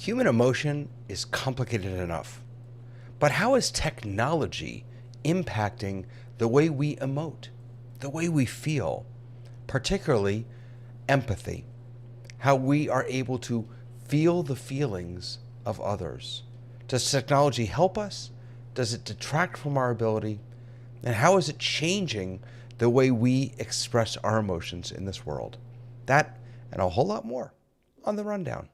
Human emotion is complicated enough. But how is technology impacting the way we emote, the way we feel, particularly empathy? How we are able to feel the feelings of others. Does technology help us? Does it detract from our ability? And how is it changing the way we express our emotions in this world? That and a whole lot more on the rundown.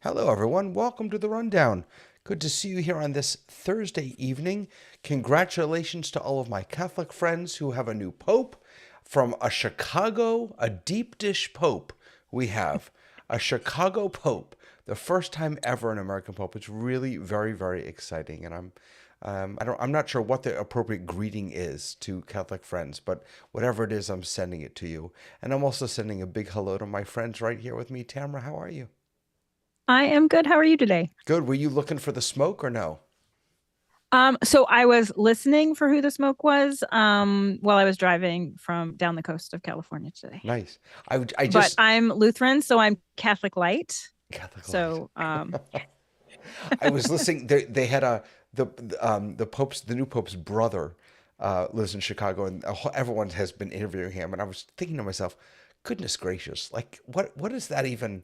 Hello, everyone. Welcome to the Rundown. Good to see you here on this Thursday evening. Congratulations to all of my Catholic friends who have a new pope. From a deep dish pope, we have a Chicago pope, the first time ever an American pope. It's really very, very exciting, and I'm not sure what the appropriate greeting is to Catholic friends, but whatever it is, I'm sending it to you. And I'm also sending a big hello to my friends right here with me. Tamara, how are you? I am good. How are you today? Good. Were you looking for the smoke or no? So I was listening for who the smoke was, while I was driving from down the coast of California today. Nice. I But just I'm Lutheran, so I'm Catholic light. Catholic light. So, I was listening. They had the pope's the new pope's brother lives in Chicago, and everyone has been interviewing him. And I was thinking to myself, goodness gracious, like what is that even?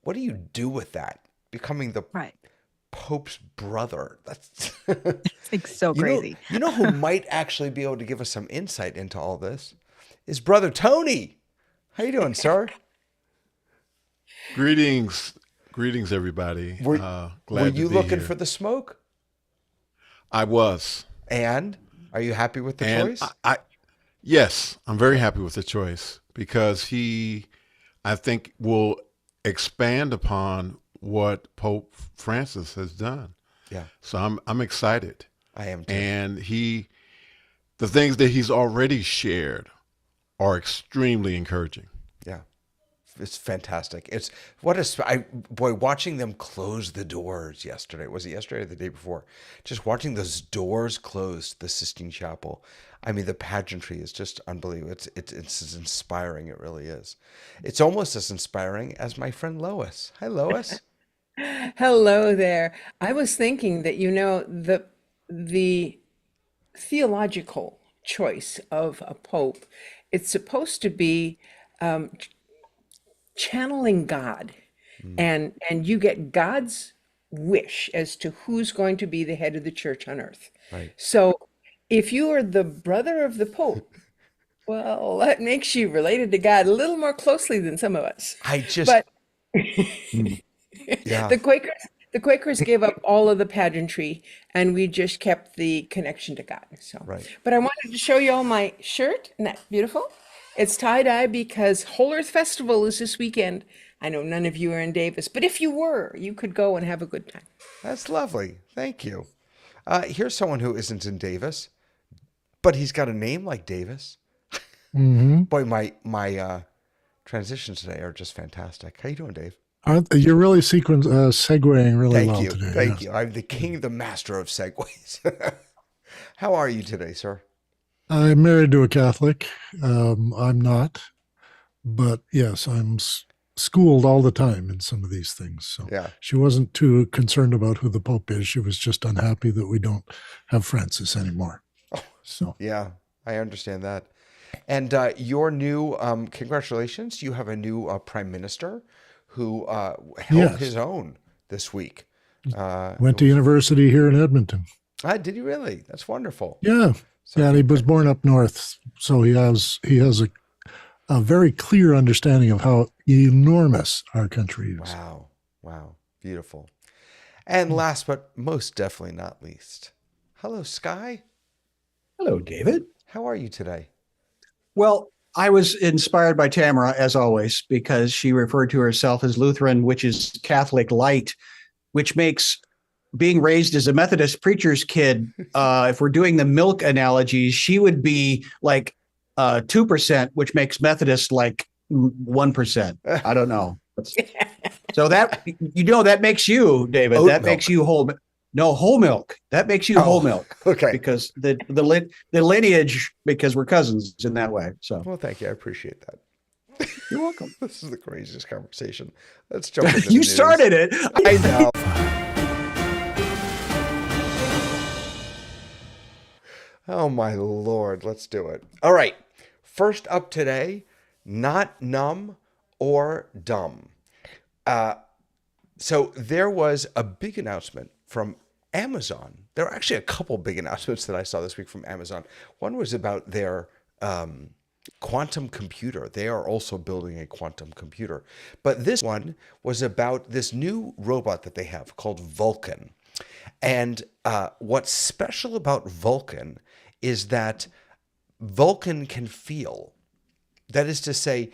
What do you do with that? Becoming the right. Pope's brother. That's It's like so crazy. you know who might actually be able to give us some insight into all this is Brother Tony. How you doing, sir? Greetings, everybody. Were, were Glad to you be looking here. for the smoke? I was, And are you happy with the and choice? yes, I'm very happy with the choice because I think, will expand upon what Pope Francis has done. Yeah, So I'm excited, I am too. and the things that he's already shared are extremely encouraging. Yeah, it's fantastic. It's boy, watching them close the doors yesterday. Was it yesterday or the day before? Just watching those doors close, the Sistine Chapel. I mean, the pageantry is just unbelievable. It's as inspiring. It really is. It's almost as inspiring as my friend Lois. Hi, Lois. Hello there. I was thinking that, the theological choice of a pope, it's supposed to be um, channeling God, and you get God's wish as to who's going to be the head of the church on earth. Right. So if you are the brother of the pope, well, that makes you related to God a little more closely than some of us. I just But yeah. The Quakers, the Quakers gave up all of the pageantry, and we just kept the connection to God. So, Right. but I wanted to show you all my shirt. Isn't that beautiful? It's tie-dye because Whole Earth Festival is this weekend. I know none of you are in Davis, but if you were, you could go and have a good time. That's lovely. Thank you. Here's someone who isn't in Davis, but he's got a name like Davis. Hmm. Boy, my transitions today are just fantastic. How you doing, Dave? You're really segueing really Thank well you. today. Thank Yes. you. I'm the king, the master of segues. How are you today, sir? I'm married to a Catholic. I'm not, but yes, schooled all the time in some of these things. So Yeah. she wasn't too concerned about who the Pope is. She was just unhappy that we don't have Francis anymore. So Yeah, I understand that. And your new, congratulations, you have a new prime minister who held yes, his own this week. It went to was, university here in Edmonton. did you really? That's wonderful. Yeah, So, yeah. And he was born up north, so he has a very clear understanding of how enormous our country is. wow, wow, beautiful. And last but most definitely not least, hello, Sky. Hello, David. How are you today? Well, I was inspired by Tamara, as always, because she referred to herself as Lutheran, which is Catholic light, which makes being raised as a Methodist preacher's kid, if we're doing the milk analogies, she would be like 2%, which makes Methodist like 1%. I don't know. So that that makes you, David. Oat That milk. makes you whole. No, whole milk. That makes you whole milk. Okay. Because the lineage, because we're cousins in that way. So Well, thank you. I appreciate that. you're welcome. This is the craziest conversation. Let's jump into the You news. started it. I know. Oh my Lord, let's do it. All right. First up today, not numb or dumb. So there was a big announcement from Amazon. There were actually a couple big announcements that I saw this week from Amazon. One was about their quantum computer. They are also building a quantum computer. But this one was about this new robot that they have called Vulcan. And what's special about Vulcan is that Vulcan can feel. That is to say,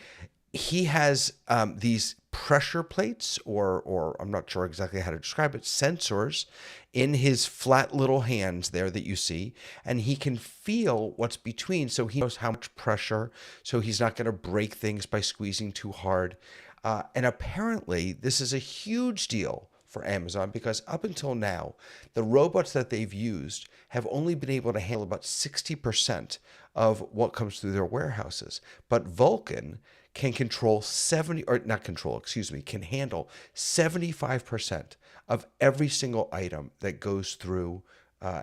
he has these pressure plates, or I'm not sure exactly how to describe it, sensors in his flat little hands there that you see, and he can feel what's between, so he knows how much pressure, so he's not going to break things by squeezing too hard. And apparently, this is a huge deal for Amazon because up until now, the robots that they've used have only been able to handle about 60% of what comes through their warehouses. But Vulcan can control can handle 75% of every single item that goes through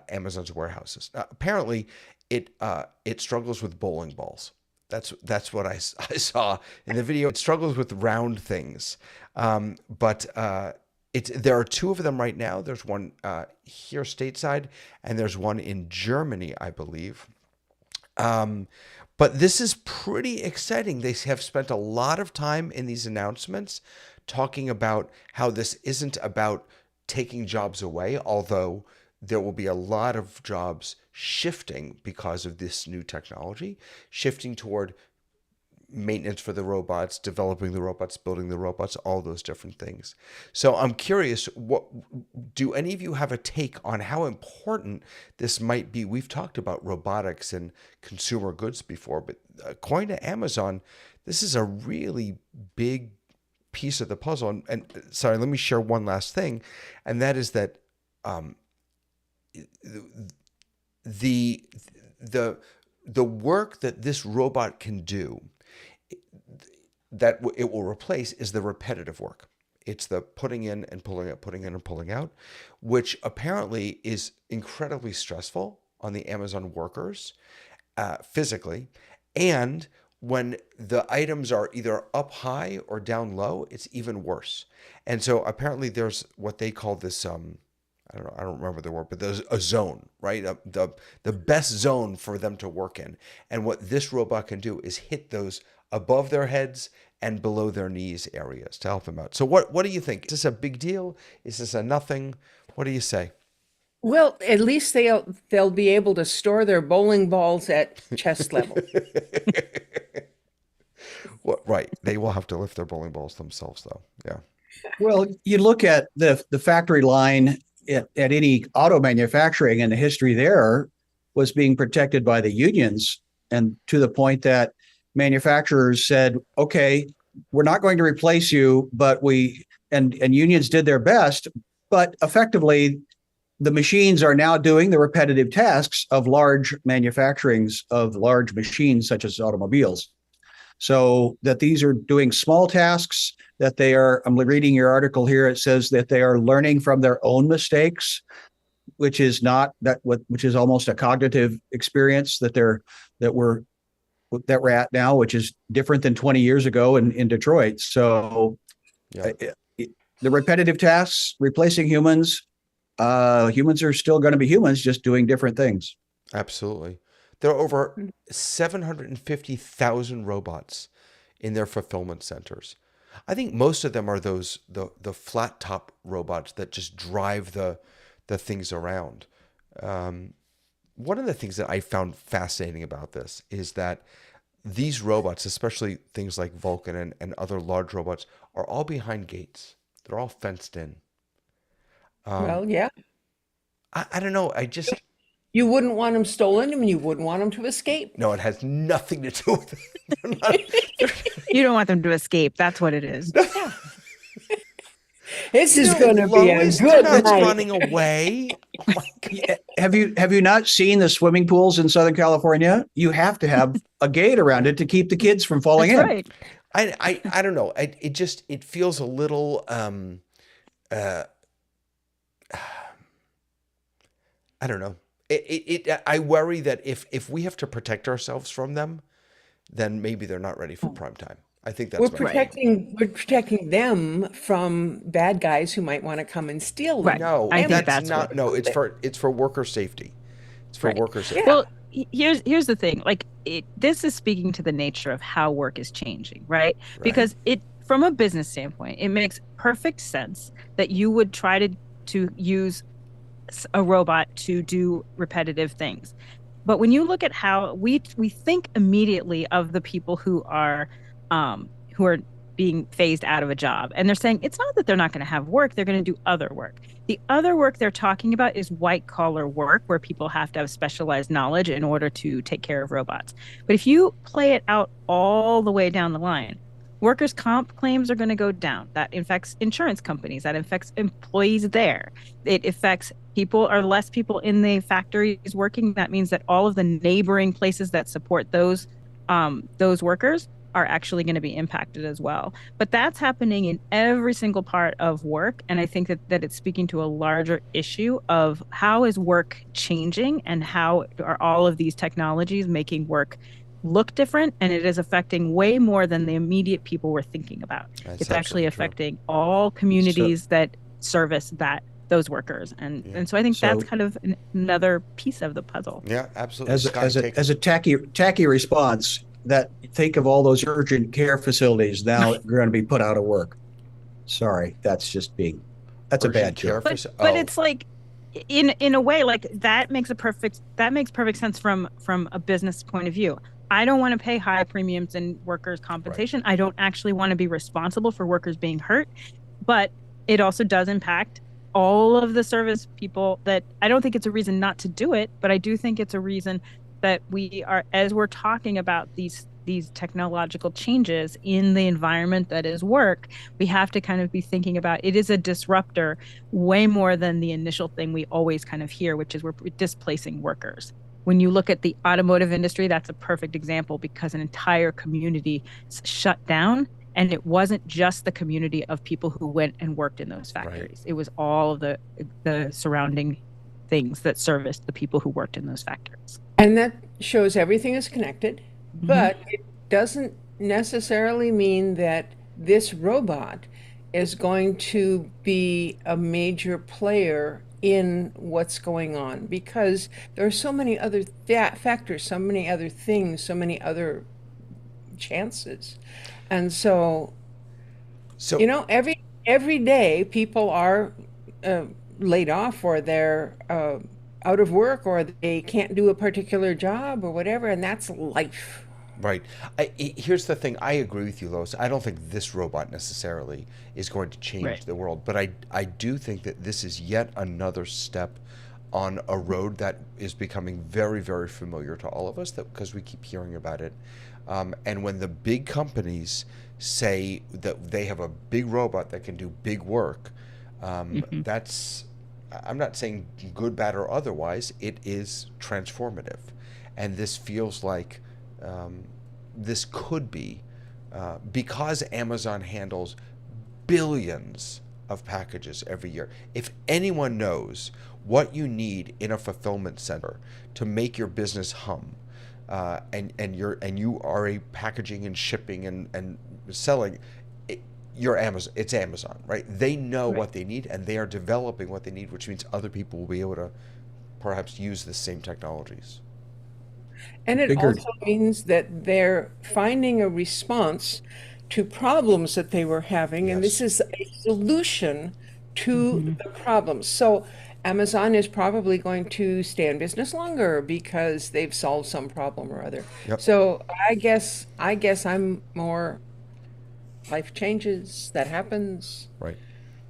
Amazon's warehouses. Now, apparently, it struggles with bowling balls. That's what I saw in the video. It struggles with round things, but there are two of them right now. There's one here stateside, and there's one in Germany, I believe. But this is pretty exciting. They have spent a lot of time in these announcements talking about how this isn't about taking jobs away, although there will be a lot of jobs shifting because of this new technology, shifting toward maintenance for the robots, developing the robots, building the robots, all those different things. So I'm curious, what do any of you have a take on how important this might be? We've talked about robotics and consumer goods before, but according to Amazon, this is a really big piece of the puzzle. And sorry, let me share one last thing, and that is that the work that this robot can do, that it will replace, is the repetitive work. It's the putting in and pulling out, putting in and pulling out, which apparently is incredibly stressful on the Amazon workers physically. And when the items are either up high or down low, it's even worse. And so apparently there's what they call this, I don't remember the word, but there's a zone, right? The best zone for them to work in. And what this robot can do is hit those above their heads and below their knees areas to help them out. So what do you think? Is this a big deal? Is this a nothing? What do you say? Well, at least they'll be able to store their bowling balls at chest level. Well, right. They will have to lift their bowling balls themselves, though. Yeah. Well, you look at the factory line at any auto manufacturing, and the history there was being protected by the unions, and to the point that manufacturers said, okay, we're not going to replace you, but and unions did their best, but effectively the machines are now doing the repetitive tasks of large manufacturings of large machines such as automobiles. So that these are doing small tasks, that I'm reading your article here, it says that they are learning from their own mistakes, which is almost a cognitive experience that we're at now, which is different than 20 years ago in Detroit. So the repetitive tasks, replacing humans, humans are still going to be humans, just doing different things. Absolutely. There are over 750,000 robots in their fulfillment centers. I think most of them are the flat top robots that just drive the things around. One of the things that I found fascinating about this is that these robots, especially things like Vulcan and other large robots, are all behind gates. They're all fenced in. Well, yeah. I don't know. You wouldn't want them stolen and you wouldn't want them to escape. No, it has nothing to do with it. They're not- You don't want them to escape. That's what it is. This is No, going to be a Lois, good they're not night. running away. Oh my God. Have you not seen the swimming pools in Southern California? You have to have a gate around it to keep the kids from falling That's in. right. I don't know. It feels a little I don't know. I worry that if we have to protect ourselves from them, then maybe they're not ready for prime time. I think that's We're my protecting them from bad guys who might want to come and steal them. Right. No, I think that's that's not. what- No, it's for worker safety. It's for Right. worker safety. Well, here's the thing. Like this is speaking to the nature of how work is changing, right? Because from a business standpoint, it makes perfect sense that you would try to use a robot to do repetitive things. But when you look at how we think immediately of the people who are being phased out of a job, and they're saying it's not that they're not going to have work, they're going to do other work. The other work they're talking about is white collar work where people have to have specialized knowledge in order to take care of robots. But if you play it out all the way down the line, workers' comp claims are going to go down. That affects insurance companies. That affects employees there. It affects less people in the factories working. That means that all of the neighboring places that support those workers are actually going to be impacted as well. But that's happening in every single part of work. And I think that it's speaking to a larger issue of how is work changing and how are all of these technologies making work look different, and it is affecting way more than the immediate people were thinking about. That's It's actually absolutely true. affecting all communities that service those workers, and so I think that's So- kind of another piece of the puzzle. Yeah, absolutely. As Scott, take it. a tacky response, that think of all those urgent care facilities now are going to be put out of work. Sorry, that's a bad Urgent care joke. But it's like in a way, like that makes perfect sense from a business point of view. I don't want to pay high premiums in workers' compensation. I don't actually want to be responsible for workers being hurt, but it also does impact all of the service people. That I don't think it's a reason not to do it, but I do think it's a reason that we are, as we're talking about these technological changes in the environment that is work, we have to kind of be thinking about it is a disruptor way more than the initial thing we always kind of hear, which is we're displacing workers. When you look at the automotive industry, that's a perfect example because an entire community shut down. And it wasn't just the community of people who went and worked in those factories. It was all of the surrounding things that serviced the people who worked in those factories. And that shows everything is connected, but it doesn't necessarily mean that this robot is going to be a major player in what's going on, because there are so many other factors, so many other things, so many other chances. And so every day people are laid off, or they're out of work, or they can't do a particular job or whatever, and that's life. Right. Here's the thing. I agree with you, Lois. I don't think this robot necessarily is going to change the world, but I do think that this is yet another step on a road that is becoming very, very familiar to all of us, because we keep hearing about it. And when the big companies say that they have a big robot that can do big work, that's, I'm not saying good, bad, or otherwise, it is transformative. And this feels like this could be, because Amazon handles billions of packages every year. If anyone knows what you need in a fulfillment center to make your business hum, and you are a packaging and shipping and selling, you're Amazon. It's Amazon, right? They know what they need, and they are developing what they need, which means other people will be able to perhaps use the same technologies. And it also means that they're finding a response to problems that they were having, and this is a solution to the problems. So Amazon is probably going to stay in business longer because they've solved some problem or other. So I guess I'm more life changes, that happens. Right.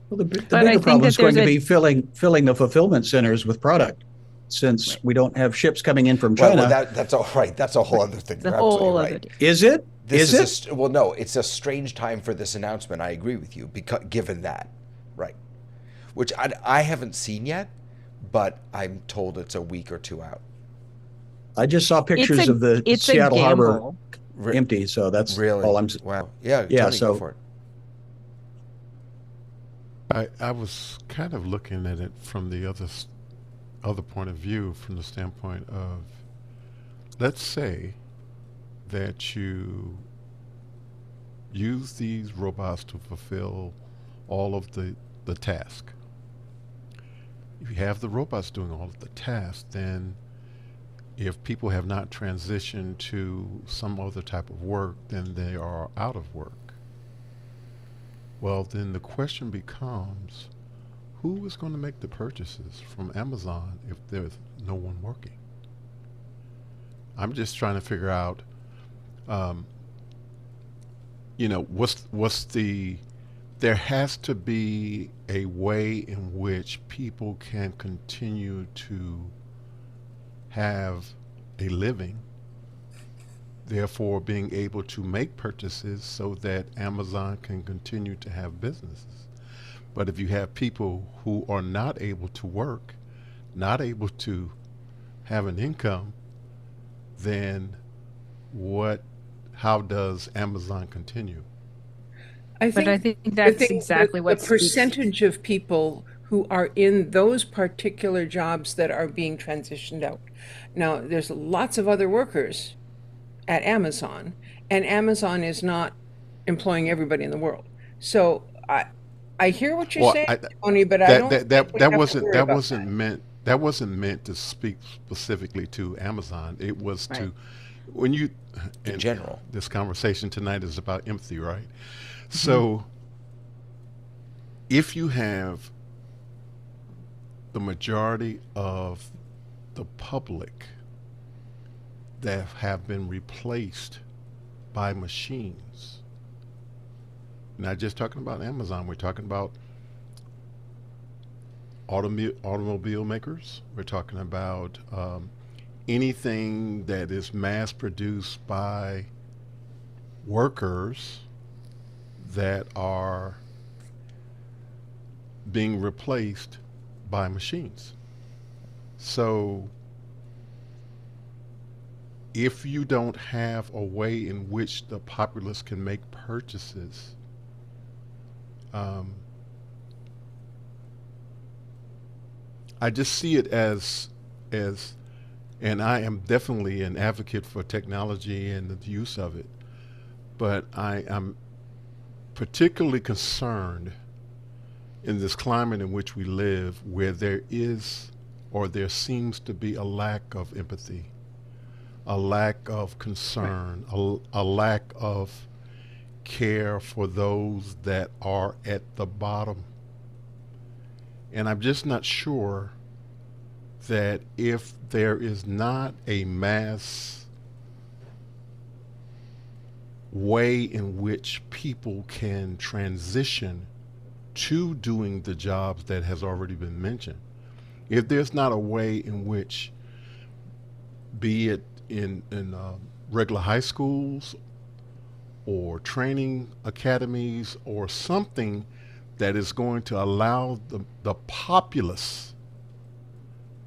Well, the But I bigger think problem that is going to there's be filling the fulfillment centers with product. since we don't have ships coming in from Well, China. that's all right. That's a whole other thing. The You're whole absolutely other right. deal. Is it? This Is it? well, no, it's a strange time for this announcement. I agree with you, because given that, right? Which I haven't seen yet, but I'm told it's a week or two out. I just saw pictures of the It's a Seattle Harbor gamble. empty, so that's Really? all I'm. Wow. Yeah. Yeah, Tony, go so- for it. I was kind of looking at it from the other point of view, from the standpoint of, let's say that you use these robots to fulfill all of the task. If you have the robots doing all of the tasks, then if people have not transitioned to some other type of work, then they are out of work. Well, then the question becomes, who is going to make the purchases from Amazon if there's no one working? I'm just trying to figure out, there has to be a way in which people can continue to have a living, therefore being able to make purchases so that Amazon can continue to have businesses. But if you have people who are not able to work, not able to have an income, then how does Amazon continue? I But think that's exactly the what speaks. percentage of people who are in those particular jobs that are being transitioned out. Now, there's lots of other workers at Amazon, and Amazon is not employing everybody in the world. So I hear what you're saying, Tony, but I don't think we have to worry about that wasn't meant to speak specifically to Amazon. It was Right. to, when you, In general. this conversation tonight is about empathy, right? So if you have the majority of the public that have been replaced by machines, not just talking about Amazon, we're talking about automobile makers, we're talking about anything that is mass produced by workers that are being replaced by machines. So if you don't have a way in which the populace can make purchases, I just see it as, and I am definitely an advocate for technology and the use of it, but I am particularly concerned in this climate in which we live, where there is, or there seems to be, a lack of empathy, a lack of concern, a lack of care for those that are at the bottom. And I'm just not sure that if there is not a mass way in which people can transition to doing the jobs that has already been mentioned, if there's not a way in which, be it in regular high schools or training academies or something that is going to allow the populace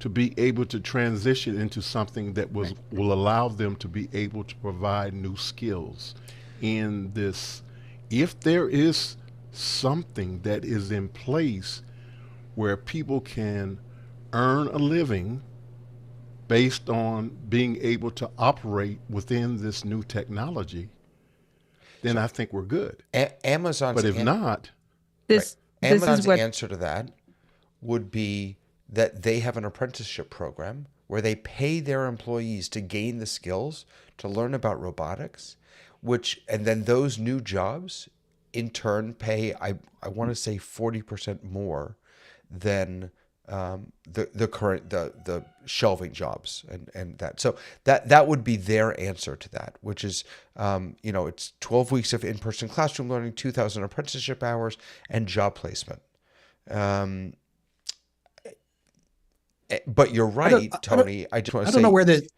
to be able to transition into something that will allow them to be able to provide new skills in this. If there is something that is in place where people can earn a living based on being able to operate within this new technology, then I think we're good. Amazon's But if not, This Amazon's is what answer to that would be that they have an apprenticeship program where they pay their employees to gain the skills to learn about robotics, and then those new jobs in turn pay, I want to say 40% more than the current the shelving jobs and that. So that would be their answer to that, which is it's 12 weeks of in-person classroom learning, 2,000 apprenticeship hours, and job placement. But you're right, Tony. I just want I to don't know say, where the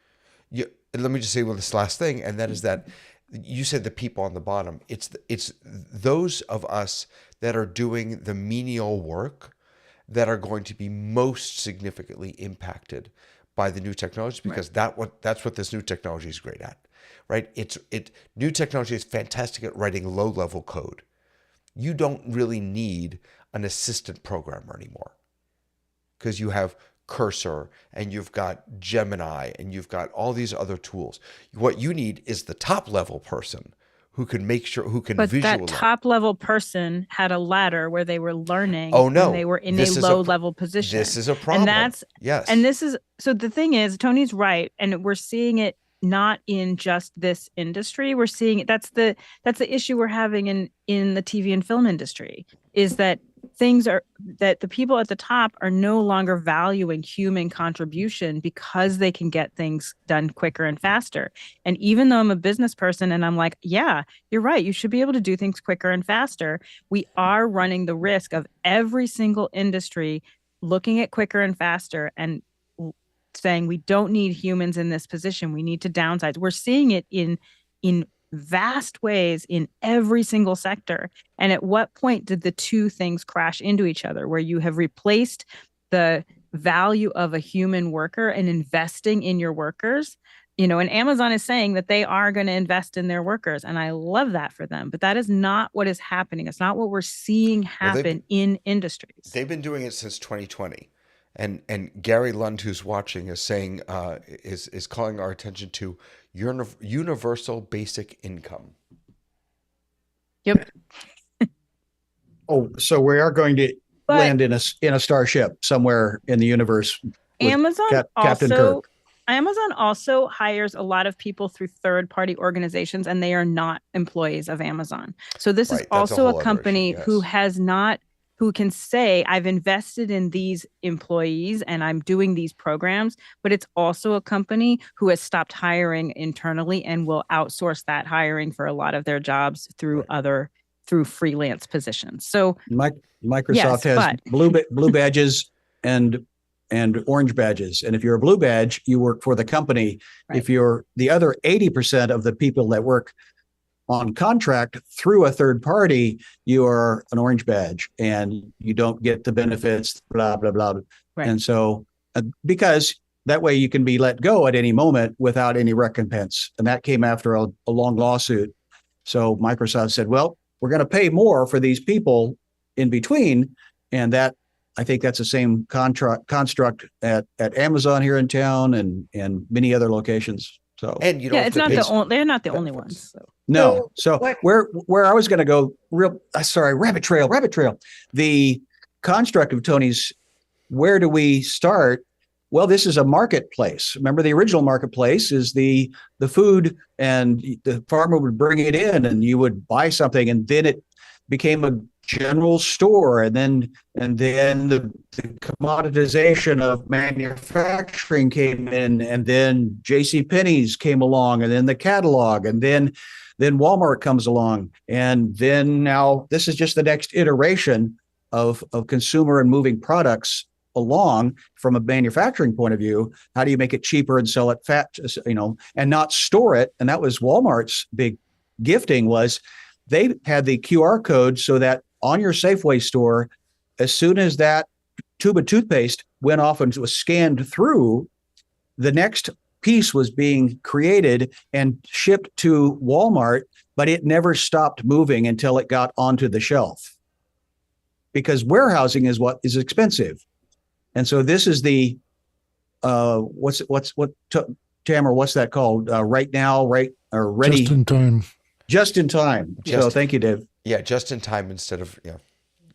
let me just say this last thing, and that is that you said the people on the bottom. It's those of us that are doing the menial work that are going to be most significantly impacted by the new technologies, because that's what this new technology is great at, right? New technology is fantastic at writing low level code. You don't really need an assistant programmer anymore, because you have Cursor and you've got Gemini and you've got all these other tools. What you need is the top level person who can But that visualize. top level person had a ladder where they were learning Oh when they no, were in a this is low level position. this is a And problem. Yes. this is, so the thing is, Tony's right. And we're seeing it not in just this industry. We're seeing it. That's the issue we're having in the TV and film industry, is that that the people at the top are no longer valuing human contribution because they can get things done quicker and faster. And even though I'm a business person and I'm like, yeah, you're right, you should be able to do things quicker and faster, we are running the risk of every single industry looking at quicker and faster and saying we don't need humans in this position, we need to downsize. We're seeing it in vast ways in every single sector. And at what point did the two things crash into each other, where you have replaced the value of a human worker and investing in your workers? And Amazon is saying that they are going to invest in their workers, and I love that for them. But that is not what is happening. It's not what we're seeing happen in industries. They've been doing it since 2020. And Gary Lund, who's watching, is saying is calling our attention to universal basic income. Yep. Oh, so we are going to land in a starship somewhere in the universe. Captain Kirk. Amazon also hires a lot of people through third-party organizations, and they are not employees of Amazon. So this is also a company who can say, I've invested in these employees and I'm doing these programs, but it's also a company who has stopped hiring internally and will outsource that hiring for a lot of their jobs through freelance positions. So Microsoft has blue badges and orange badges. And if you're a blue badge, you work for the company. Right. If you're the other 80% of the people that work on contract through a third party, you are an orange badge and you don't get the benefits, blah, blah, blah. Right. And so because that way you can be let go at any moment without any recompense. And that came after a long lawsuit. So Microsoft said, well, we're going to pay more for these people in between. And that, I think that's the same construct at Amazon here in town and many other locations. So, and it's not they're not the only ones. So. No. So where I was going to go rabbit trail. The construct of Tony's, where do we start? Well, this is a marketplace. Remember, the original marketplace is the food, and the farmer would bring it in and you would buy something, and then it became a general store, and then the commoditization of manufacturing came in, and then JCPenney's came along, and then the catalog, and then Walmart comes along, and then now this is just the next iteration of consumer and moving products along from a manufacturing point of view. How do you make it cheaper and sell it and not store it? And that was Walmart's big gifting, was they had the QR code so that on your Safeway store, as soon as that tube of toothpaste went off and was scanned through, the next piece was being created and shipped to Walmart, but it never stopped moving until it got onto the shelf, because warehousing is what is expensive. And so this is the Tamara, what's that called? Right now, right, or ready? Just in time. Just in time. So thank you, Dave. Yeah, just in time instead of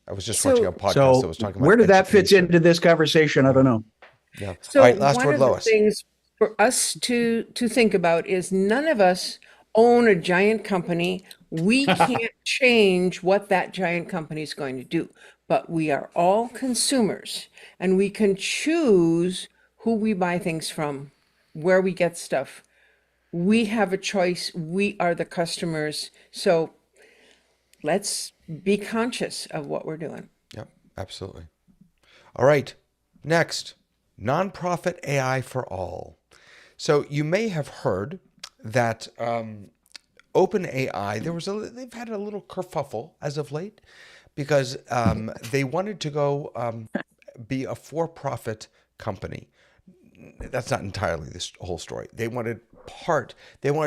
I was just watching a podcast that was talking about where did that fit into this conversation? I don't know. Yeah. So all right, last one word, of Lois. the things for us to think about is none of us own a giant company. We can't change what that giant company is going to do, but we are all consumers, and we can choose who we buy things from, where we get stuff. We have a choice. We are the customers. So let's be conscious of what we're doing. Yep, absolutely. All right, next. Nonprofit AI for all. So you may have heard that OpenAI, they've had a little kerfuffle as of late because they wanted to go be a for-profit company. That's not entirely this whole story. They wanted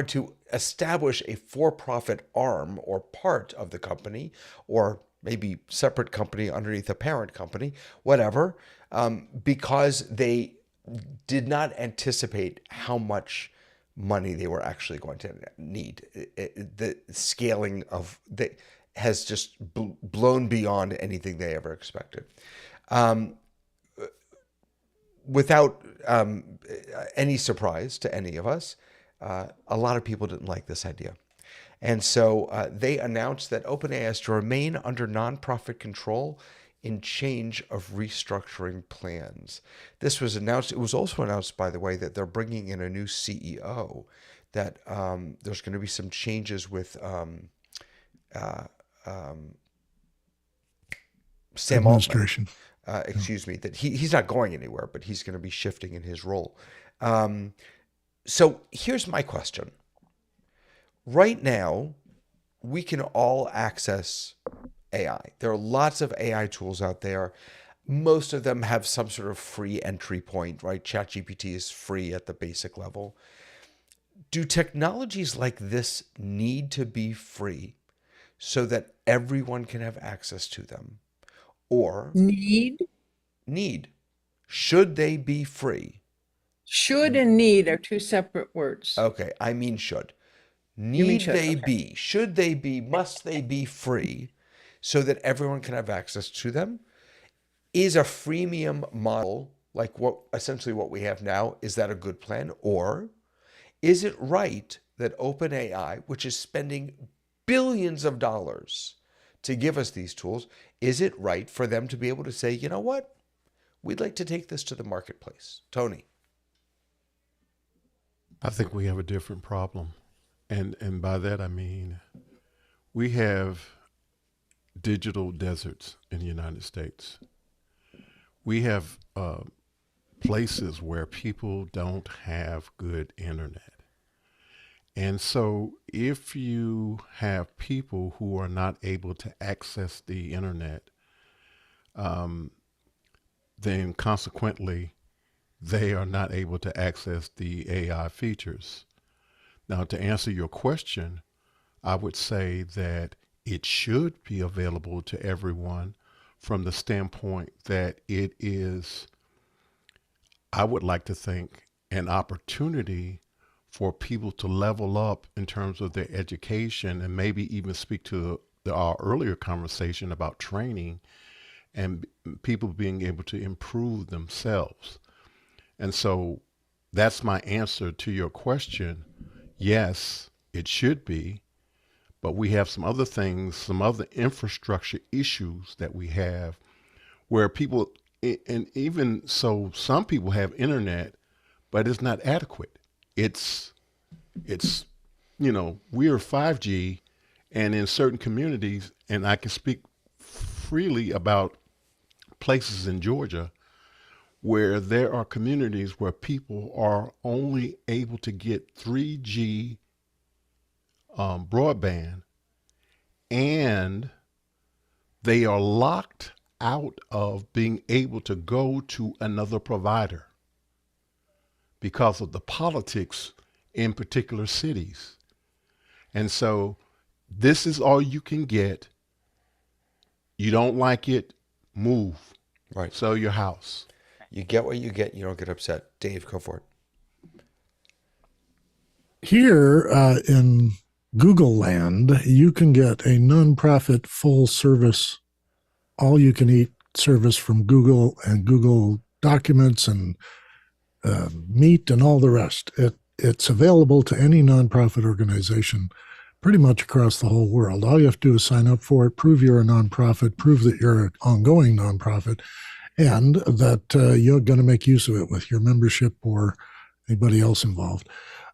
to establish a for-profit arm or part of the company, or maybe separate company underneath a parent company, whatever, because they did not anticipate how much money they were actually going to need. The scaling of has just blown beyond anything they ever expected. Without any surprise to any of us, a lot of people didn't like this idea. And so they announced that OpenAI is to remain under nonprofit control in change of restructuring plans. This was announced. It was also announced, by the way, that they're bringing in a new CEO, that there's going to be some changes with Sam Administration. Excuse me, that he's not going anywhere, but he's going to be shifting in his role. So here's my question. Right now, we can all access AI. There are lots of AI tools out there. Most of them have some sort of free entry point, right? ChatGPT is free at the basic level. Do technologies like this need to be free so that everyone can have access to them? Or Need? Should they be free? Should and need are two separate words. Okay, I mean should. mean Need should, they okay. be? Should they be? Must they be free so that everyone can have access to them? Is a freemium model like essentially what we have now, is that a good plan? Or is it right that OpenAI, which is spending billions of dollars to give us these tools, is it right for them to be able to say, you know what? We'd like to take this to the marketplace. Tony. I think we have a different problem. And by that I mean we have digital deserts in the United States. We have places where people don't have good internet. And so if you have people who are not able to access the internet, then consequently, they are not able to access the AI features. Now, to answer your question, I would say that it should be available to everyone from the standpoint that it is, I would like to think, an opportunity for people to level up in terms of their education, and maybe even speak to our earlier conversation about training and people being able to improve themselves. And so that's my answer to your question. Yes, it should be, but we have some other things, some other infrastructure issues that we have where people, and even so, some people have internet, but it's not adequate. It's, we're 5G, and in certain communities, and I can speak freely about places in Georgia where there are communities where people are only able to get 3G broadband, and they are locked out of being able to go to another provider because of the politics in particular cities. And so this is all you can get. You don't like it, move. Right. Sell your house. You get what you get. You don't get upset. Dave, go for it. Here in Google land, you can get a nonprofit full service, all you can eat service from Google and Google Documents and Meet and all the rest. It's available to any nonprofit organization pretty much across the whole world. All you have to do is sign up for it, prove you're a nonprofit, prove that you're an ongoing nonprofit, and that you're going to make use of it with your membership or anybody else involved.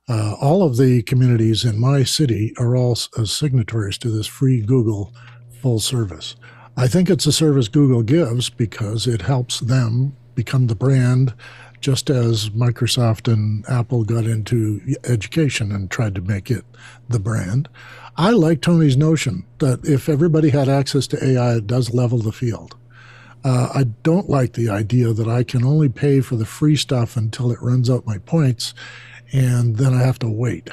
All of the communities in my city are all signatories to this free Google full service. I think it's a service Google gives because it helps them become the brand, just as Microsoft and Apple got into education and tried to make it the brand. I like Tony's notion that if everybody had access to AI, it does level the field. I don't like the idea that I can only pay for the free stuff until it runs out my points, and then I have to wait.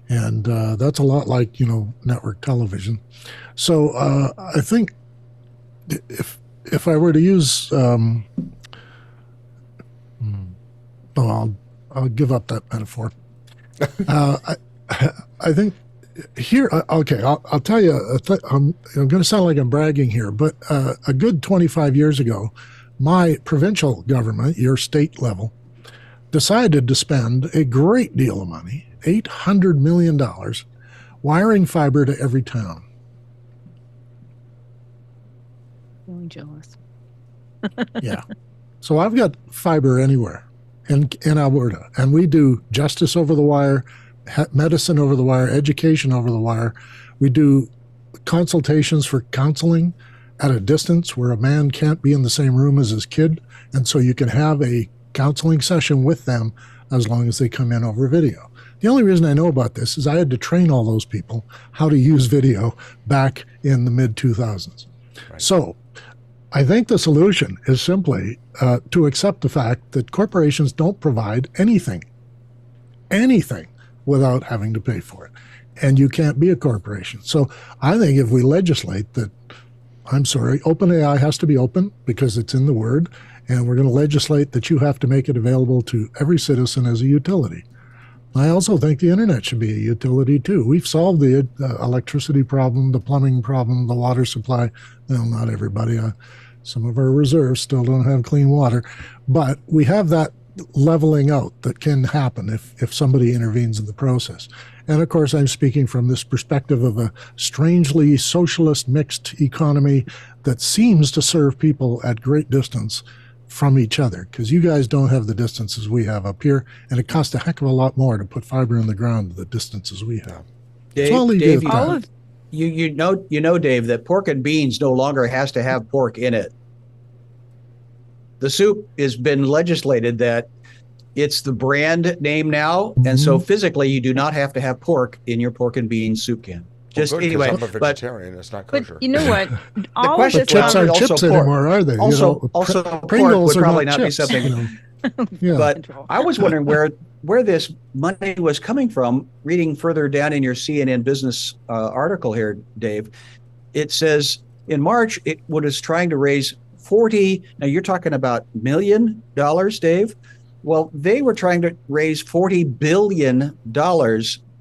And that's a lot like, network television. So I think if I were to use, I'll give up that metaphor. I think here, okay, I'll tell you, I'm going to sound like I'm bragging here, but a good 25 years ago, my provincial government, your state level, decided to spend a great deal of money, $800 million, wiring fiber to every town. Feeling jealous. Yeah. So I've got fiber anywhere in Alberta, and we do justice over the wire, medicine over the wire, education over the wire. We do consultations for counseling at a distance where a man can't be in the same room as his kid. And so you can have a counseling session with them as long as they come in over video. The only reason I know about this is I had to train all those people how to use video back in the mid 2000s. Right. So I think the solution is simply to accept the fact that corporations don't provide anything without having to pay for it. And you can't be a corporation. So I think if we legislate that, OpenAI has to be open because it's in the word, and we're going to legislate that you have to make it available to every citizen as a utility. I also think the internet should be a utility too. We've solved the electricity problem, the plumbing problem, the water supply. Well, not everybody. Some of our reserves still don't have clean water, but we have that leveling out that can happen if somebody intervenes in the process. And of course, I'm speaking from this perspective of a strangely socialist mixed economy that seems to serve people at great distance from each other, because you guys don't have the distances we have up here, and it costs a heck of a lot more to put fiber in the ground the distances we have. Dave, so Dave you know, Dave, that pork and beans no longer has to have pork in it. The soup has been legislated that it's the brand name now, and so physically you do not have to have pork in your pork and beans soup can. Just good, anyway, I'm a vegetarian. It's not kosher. But you know what? The question of this chips aren't chips anymore, are they? Also, Pringles pork would probably not not be chips, something. Yeah. But I was wondering where this money was coming from. Reading further down in your CNN Business article here, Dave, it says in March it was trying to raise 40. Now you're talking about $1 million, Dave. Well, they were trying to raise $40 billion,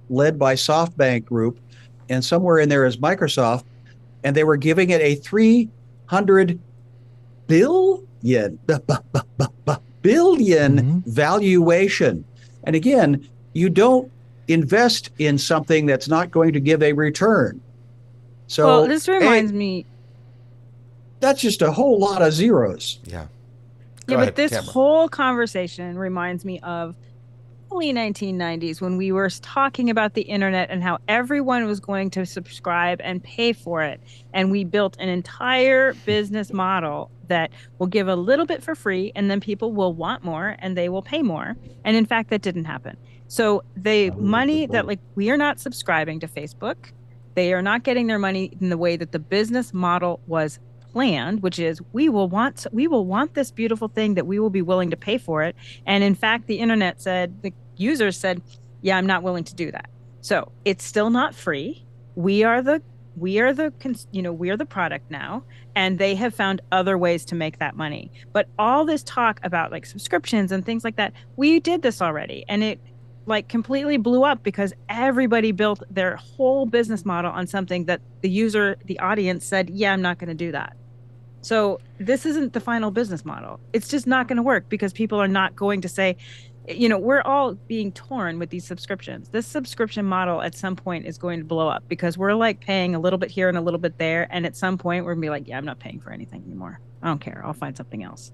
led by SoftBank Group, and somewhere in there is Microsoft, and they were giving it a $300 billion valuation. And again, you don't invest in something that's not going to give a return. So this reminds me. That's just a whole lot of zeros. Yeah. Yeah, but this whole conversation reminds me of early 1990s when we were talking about the internet and how everyone was going to subscribe and pay for it. And we built an entire business model that will give a little bit for free, and then people will want more and they will pay more. And in fact, that didn't happen. So the money that, like, we are not subscribing to Facebook. They are not getting their money in the way that the business model was planned, which is we will want this beautiful thing that we will be willing to pay for it. And in fact, the internet said, the users said, yeah, I'm not willing to do that. So it's still not free. We are the product now, and they have found other ways to make that money. But all this talk about like subscriptions and things like that, we did this already, and it like completely blew up because everybody built their whole business model on something that the audience said, yeah, I'm not going to do that. So this isn't the final business model. It's just not going to work because people are not going to say, we're all being torn with these subscriptions. This subscription model at some point is going to blow up because we're like paying a little bit here and a little bit there. And at some point we're gonna be like, yeah, I'm not paying for anything anymore. I don't care. I'll find something else.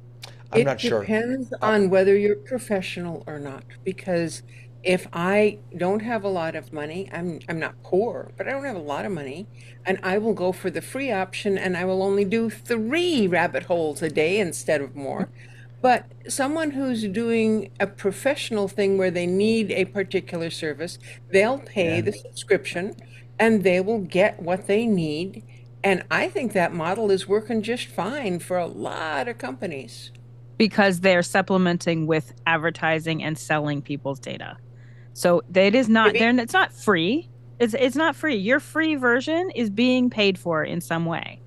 I'm not sure. It depends on whether you're professional or not, because if I don't have a lot of money, I'm not poor, but I don't have a lot of money, and I will go for the free option, and I will only do 3 rabbit holes a day instead of more. But someone who's doing a professional thing where they need a particular service, they'll pay the subscription and they will get what they need. And I think that model is working just fine for a lot of companies. because they're supplementing with advertising and selling people's data. So it is not Maybe. there. It's not free. It's not free. Your free version is being paid for in some way.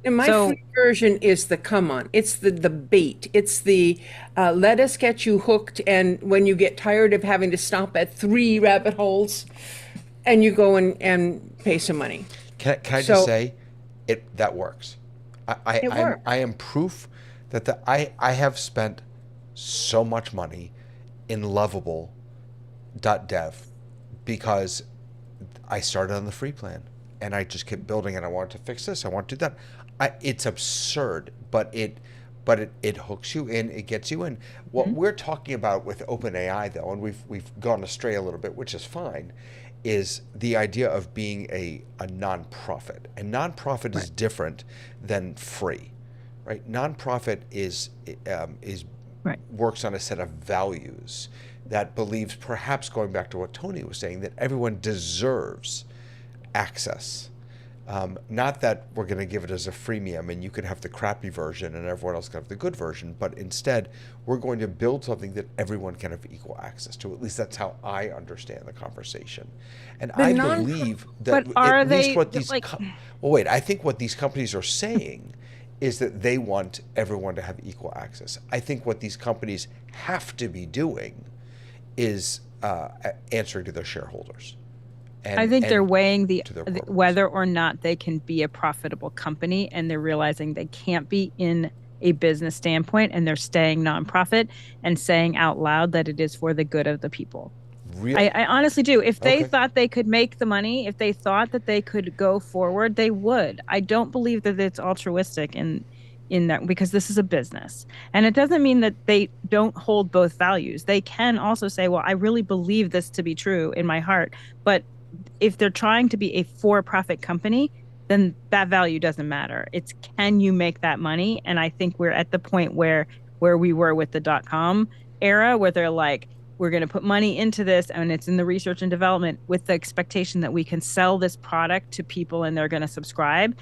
And my So free version is the come on. It's the bait. It's the let us get you hooked. And when you get tired of having to stop at 3 rabbit holes, and you go and pay some money. Can I So just say, that works. it works. I am proof that I have spent so much money in Lovable.dev because I started on the free plan and I just kept building and I wanted to fix this, I want to do that. It's absurd, but it hooks you in, it gets you in. What we're talking about with OpenAI though, and we've gone astray a little bit, which is fine, is the idea of being a nonprofit. And nonprofit is different than free, right? Nonprofit is right. works on a set of values that believes, perhaps going back to what Tony was saying, that everyone deserves access. Not that we're going to give it as a freemium and you can have the crappy version and everyone else can have the good version, but instead we're going to build something that everyone can have equal access to. At least that's how I understand the conversation. And I believe that But are at least they, what these like- well, wait, I think what these companies are saying is that they want everyone to have equal access. I think what these companies have to be doing is answering to their shareholders. I think they're weighing to their programs. whether or not they can be a profitable company, and they're realizing they can't be in a business standpoint, and they're staying nonprofit and saying out loud that it is for the good of the people. Really? I honestly do. If they Okay. thought they could make the money, if they thought that they could go forward, they would. I don't believe that it's altruistic in that, because this is a business. And it doesn't mean that they don't hold both values. They can also say, well, I really believe this to be true in my heart. But if they're trying to be a for-profit company, then that value doesn't matter. It's, can you make that money? And I think we're at the point where we were with the .com era, where they're like, we're going to put money into this, and it's in the research and development with the expectation that we can sell this product to people and they're going to subscribe.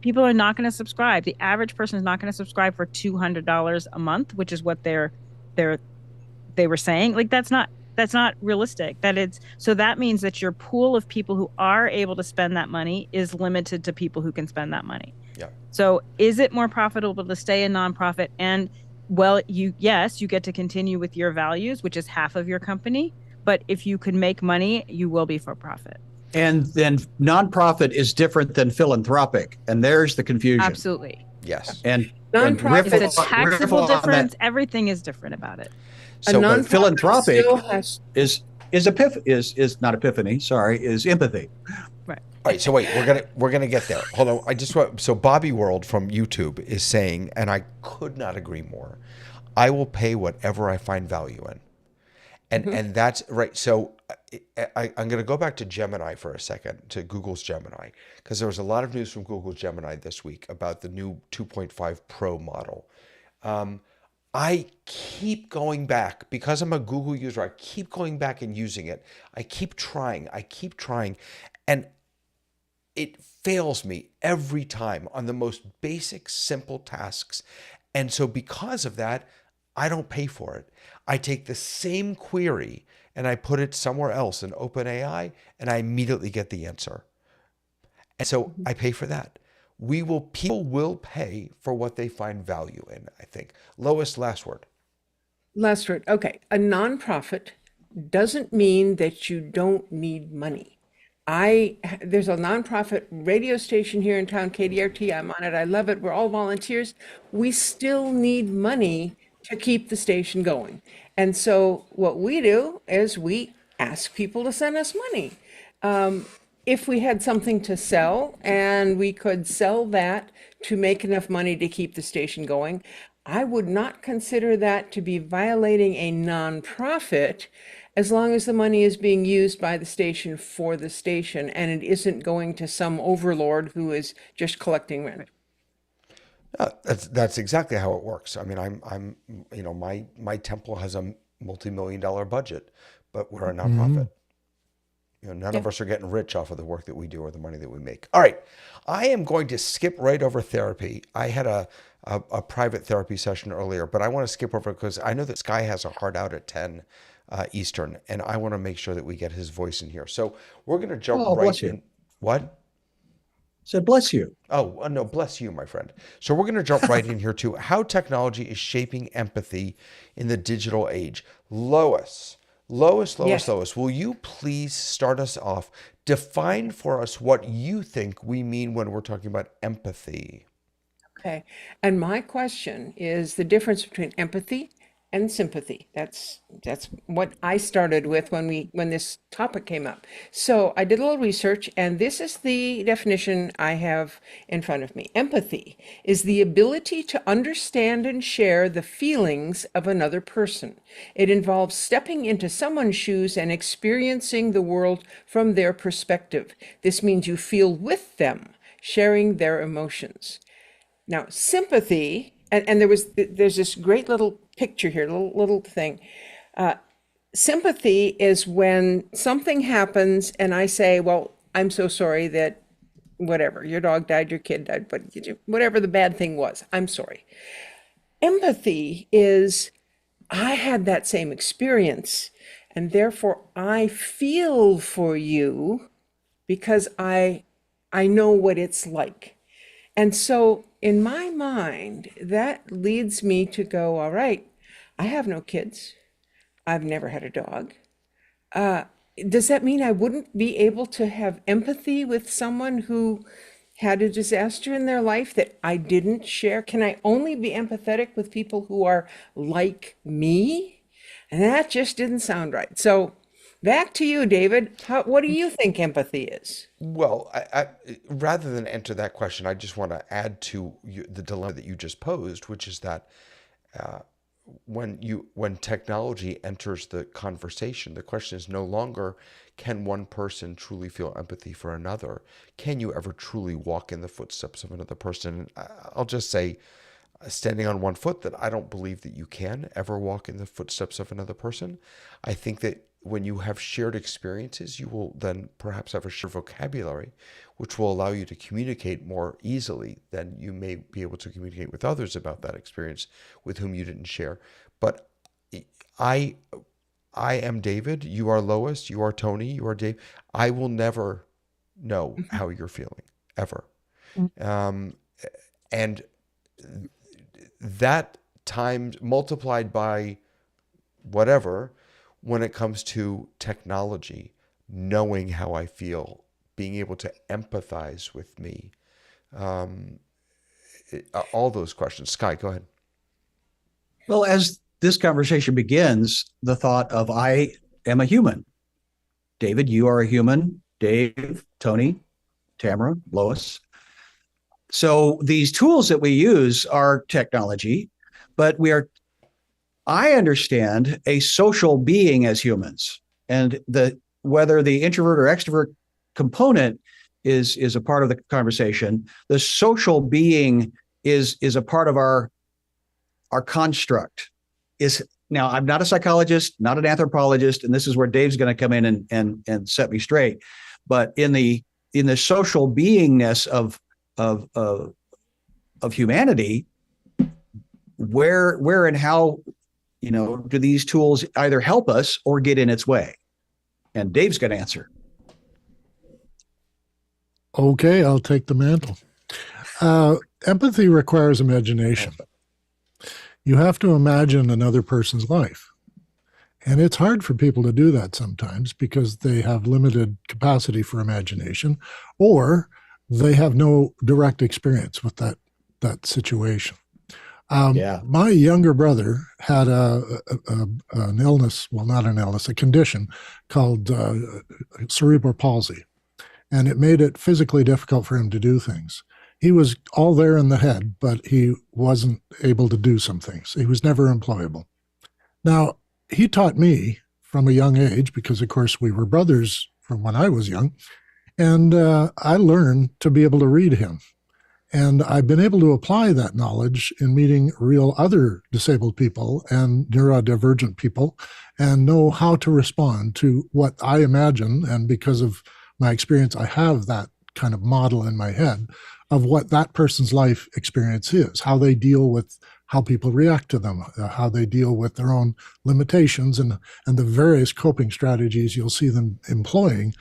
People are not going to subscribe. The average person is not going to subscribe for $200 a month, which is what they were saying. Like, that's not realistic. So that means that your pool of people who are able to spend that money is limited to people who can spend that money. Yeah. So is it more profitable to stay a nonprofit? And well, yes, you get to continue with your values, which is half of your company. But if you can make money, you will be for profit. And then nonprofit is different than philanthropic. And there's the confusion. Absolutely. Yes. And Nonprofit- It's a taxable difference. Everything is different about it. A So, nonprofit philanthropic still has is not epiphany, sorry, is empathy. all right, so wait, we're gonna get there. Hold on, I just want, so Bobby World from YouTube is saying, and I could not agree more. I will pay whatever I find value in, and that's right. So I'm gonna go back to Gemini for a second, to Google's Gemini, because there was a lot of news from Google's Gemini this week about the new 2.5 Pro model. I keep going back because I'm a Google user. I keep going back and using it. I keep trying, and it fails me every time on the most basic, simple tasks. And so because of that, I don't pay for it. I take the same query and I put it somewhere else in OpenAI and I immediately get the answer. And so I pay for that. People will pay for what they find value in, I think. Lois, last word. last word. Okay. A nonprofit doesn't mean that you don't need money. There's a nonprofit radio station here in town, KDRT. I'm on it. I love it. We're all volunteers. We still need money to keep the station going. And so what we do is we ask people to send us money. If we had something to sell and we could sell that to make enough money to keep the station going, I would not consider that to be violating a nonprofit, as long as the money is being used by the station for the station and it isn't going to some overlord who is just collecting rent. That's exactly how it works. I mean, I'm my temple has a multi-million-dollar budget, but we're a nonprofit. None Yeah. of us are getting rich off of the work that we do or the money that we make. All right, I am going to skip right over therapy. I had a private therapy session earlier, but I want to skip over because I know that Sky has a hard out at 10 Eastern, and I want to make sure that we get his voice in here. So we're going to jump Oh, right bless you. in. What? Said, bless you. Oh, no, bless you, my friend. So we're going to jump right in here to how technology is shaping empathy in the digital age. Yes. Lois, will you please start us off? Define for us what you think we mean when we're talking about empathy. Okay. And my question is the difference between empathy and sympathy. That's what I started with when this topic came up. So I did a little research, and this is the definition I have in front of me. Empathy is the ability to understand and share the feelings of another person. It involves stepping into someone's shoes and experiencing the world from their perspective. This means you feel with them, sharing their emotions. Now, sympathy, and there's this great little picture here, little thing. Sympathy is when something happens and I say, well, I'm so sorry that whatever, your dog died, your kid died, but whatever the bad thing was, I'm sorry. Empathy is I had that same experience, and therefore I feel for you because I know what it's like. And so in my mind, that leads me to go, all right, I have no kids. I've never had a dog. Does that mean I wouldn't be able to have empathy with someone who had a disaster in their life that I didn't share? Can I only be empathetic with people who are like me? And that just didn't sound right. So back to you, David. What do you think empathy is? Well, rather than answer that question, I just want to add to the dilemma that you just posed, which is that when technology enters the conversation, the question is no longer can one person truly feel empathy for another? Can you ever truly walk in the footsteps of another person? And I'll just say, standing on one foot, that I don't believe that you can ever walk in the footsteps of another person. I think that when you have shared experiences, you will then perhaps have a shared vocabulary, which will allow you to communicate more easily than you may be able to communicate with others about that experience with whom you didn't share. But I, I am David. You are Lois. You are Tony. You are Dave. I will never know how you're feeling ever, um, and that times multiplied by whatever when it comes to technology, knowing how I feel, being able to empathize with me, all those questions. Sky, go ahead. Well, as this conversation begins, the thought of I am a human. David, you are a human. Dave, Tony, Tamara, Lois. So these tools that we use are technology, but I understand a social being as humans, and whether the introvert or extrovert component is a part of the conversation, the social being is a part of our construct. Now, I'm not a psychologist, not an anthropologist, and this is where Dave's going to come in and set me straight. But in the social beingness of humanity, where and how do these tools either help us or get in its way? And Dave's going to answer. Okay, I'll take the mantle. Empathy requires imagination. You have to imagine another person's life. And it's hard for people to do that sometimes because they have limited capacity for imagination, or they have no direct experience with that situation. My younger brother had an illness, well, not an illness, a condition called cerebral palsy. And it made it physically difficult for him to do things. He was all there in the head, but he wasn't able to do some things. He was never employable. Now, he taught me from a young age, because of course we were brothers from when I was young, and I learned to be able to read him. And I've been able to apply that knowledge in meeting real other disabled people and neurodivergent people and know how to respond to what I imagine. And because of my experience, I have that kind of model in my head of what that person's life experience is, how they deal with how people react to them, how they deal with their own limitations, and the various coping strategies you'll see them employing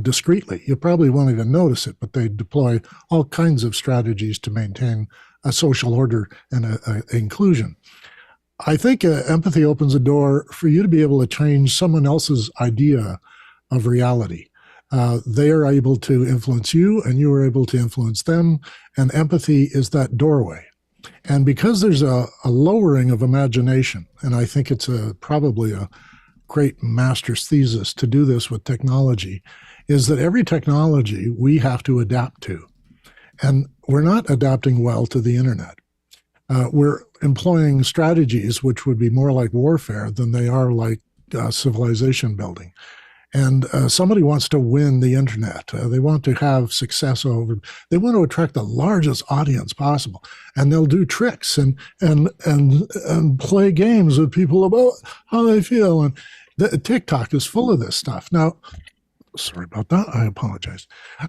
discreetly. You probably won't even notice it, but they deploy all kinds of strategies to maintain a social order and a inclusion. I think empathy opens a door for you to be able to change someone else's idea of reality. They are able to influence you, and you are able to influence them, and empathy is that doorway. And because there's a lowering of imagination, and I think it's probably a great master's thesis to do this with technology, is that every technology we have to adapt to. And we're not adapting well to the internet. We're employing strategies which would be more like warfare than they are like civilization building. And somebody wants to win the internet. They want to have success over. They want to attract the largest audience possible, and they'll do tricks and play games with people about how they feel. And TikTok is full of this stuff. Now, sorry about that. I apologize.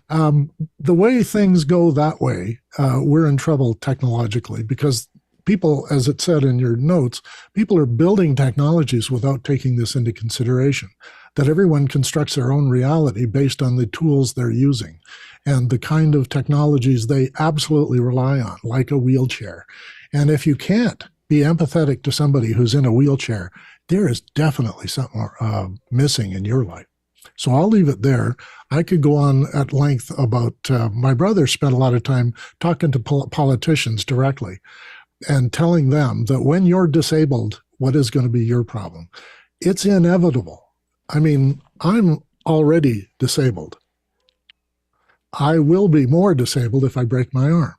The way things go that way, we're in trouble technologically because people, as it said in your notes, people are building technologies without taking this into consideration, that everyone constructs their own reality based on the tools they're using and the kind of technologies they absolutely rely on, like a wheelchair. And if you can't be empathetic to somebody who's in a wheelchair, there is definitely something missing in your life. So I'll leave it there. I could go on at length about my brother spent a lot of time talking to politicians directly and telling them that when you're disabled, what is going to be your problem? It's inevitable. I mean, I'm already disabled. I will be more disabled if I break my arm.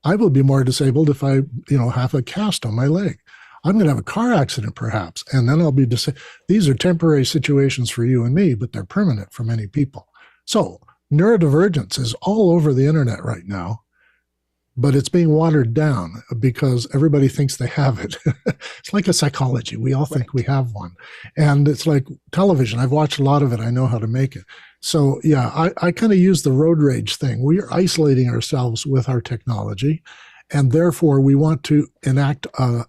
I will be more disabled if I, have a cast on my leg. I'm going to have a car accident perhaps, and then I'll be disabled. These are temporary situations for you and me, but they're permanent for many people. So neurodivergence is all over the internet right now, but it's being watered down because everybody thinks they have it. It's like a psychology. We all think we have one. And it's like television. I've watched a lot of it. I know how to make it. So yeah, I kind of use the road rage thing. We are isolating ourselves with our technology, and therefore we want to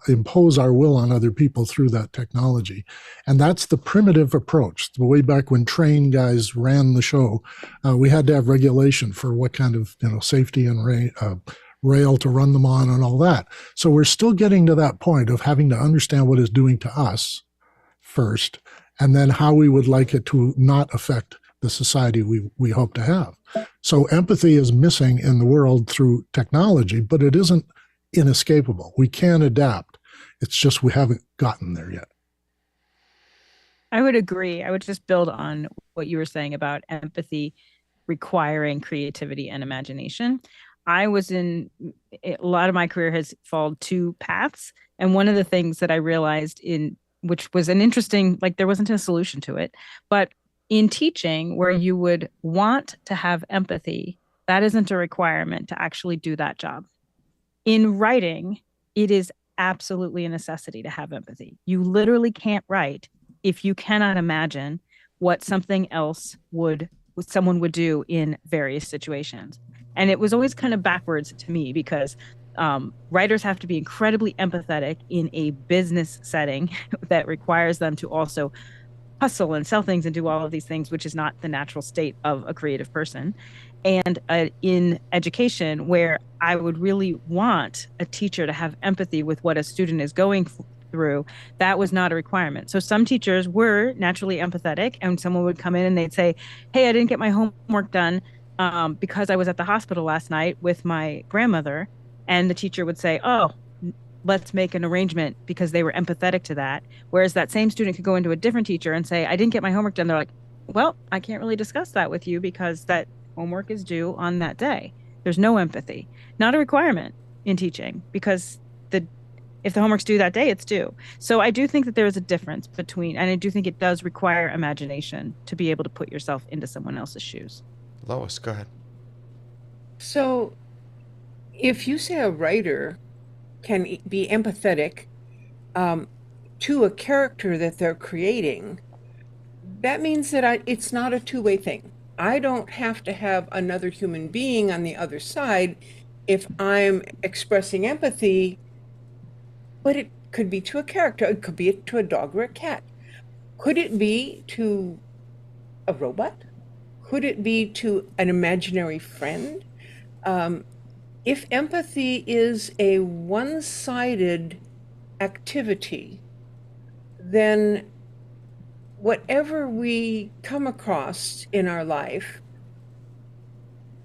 impose our will on other people through that technology. And that's the primitive approach. The way back when train guys ran the show, we had to have regulation for what kind of safety and rail to run them on and all that. So we're still getting to that point of having to understand what it's doing to us first, and then how we would like it to not affect the society we hope to have. So empathy is missing in the world through technology, but it isn't inescapable. We can adapt. It's just we haven't gotten there yet. I would agree. I would just build on what you were saying about empathy requiring creativity and imagination. I was a lot of my career has followed two paths. And one of the things that I realized which was an interesting, there wasn't a solution to it, but in teaching where you would want to have empathy, that isn't a requirement to actually do that job. In writing, it is absolutely a necessity to have empathy. You literally can't write if you cannot imagine what someone would do in various situations. And it was always kind of backwards to me because writers have to be incredibly empathetic in a business setting that requires them to also hustle and sell things and do all of these things, which is not the natural state of a creative person. And in education, where I would really want a teacher to have empathy with what a student is going through, that was not a requirement. So some teachers were naturally empathetic, and someone would come in and they'd say, hey, I didn't get my homework done because I was at the hospital last night with my grandmother. And the teacher would say, oh, let's make an arrangement, because they were empathetic to that. Whereas that same student could go into a different teacher and say, I didn't get my homework done. They're like, well, I can't really discuss that with you because that homework is due on that day. There's no empathy. Not a requirement in teaching, because if the homework's due that day, it's due. So I do think that there is a difference between, and I do think it does require imagination to be able to put yourself into someone else's shoes. Lois, go ahead. So if you say a writer can be empathetic to a character that they're creating, that means that it's not a two-way thing. I don't have to have another human being on the other side if I'm expressing empathy, but it could be to a character. It could be to a dog or a cat. Could it be to a robot? Could it be to an imaginary friend? If empathy is a one-sided activity, then whatever we come across in our life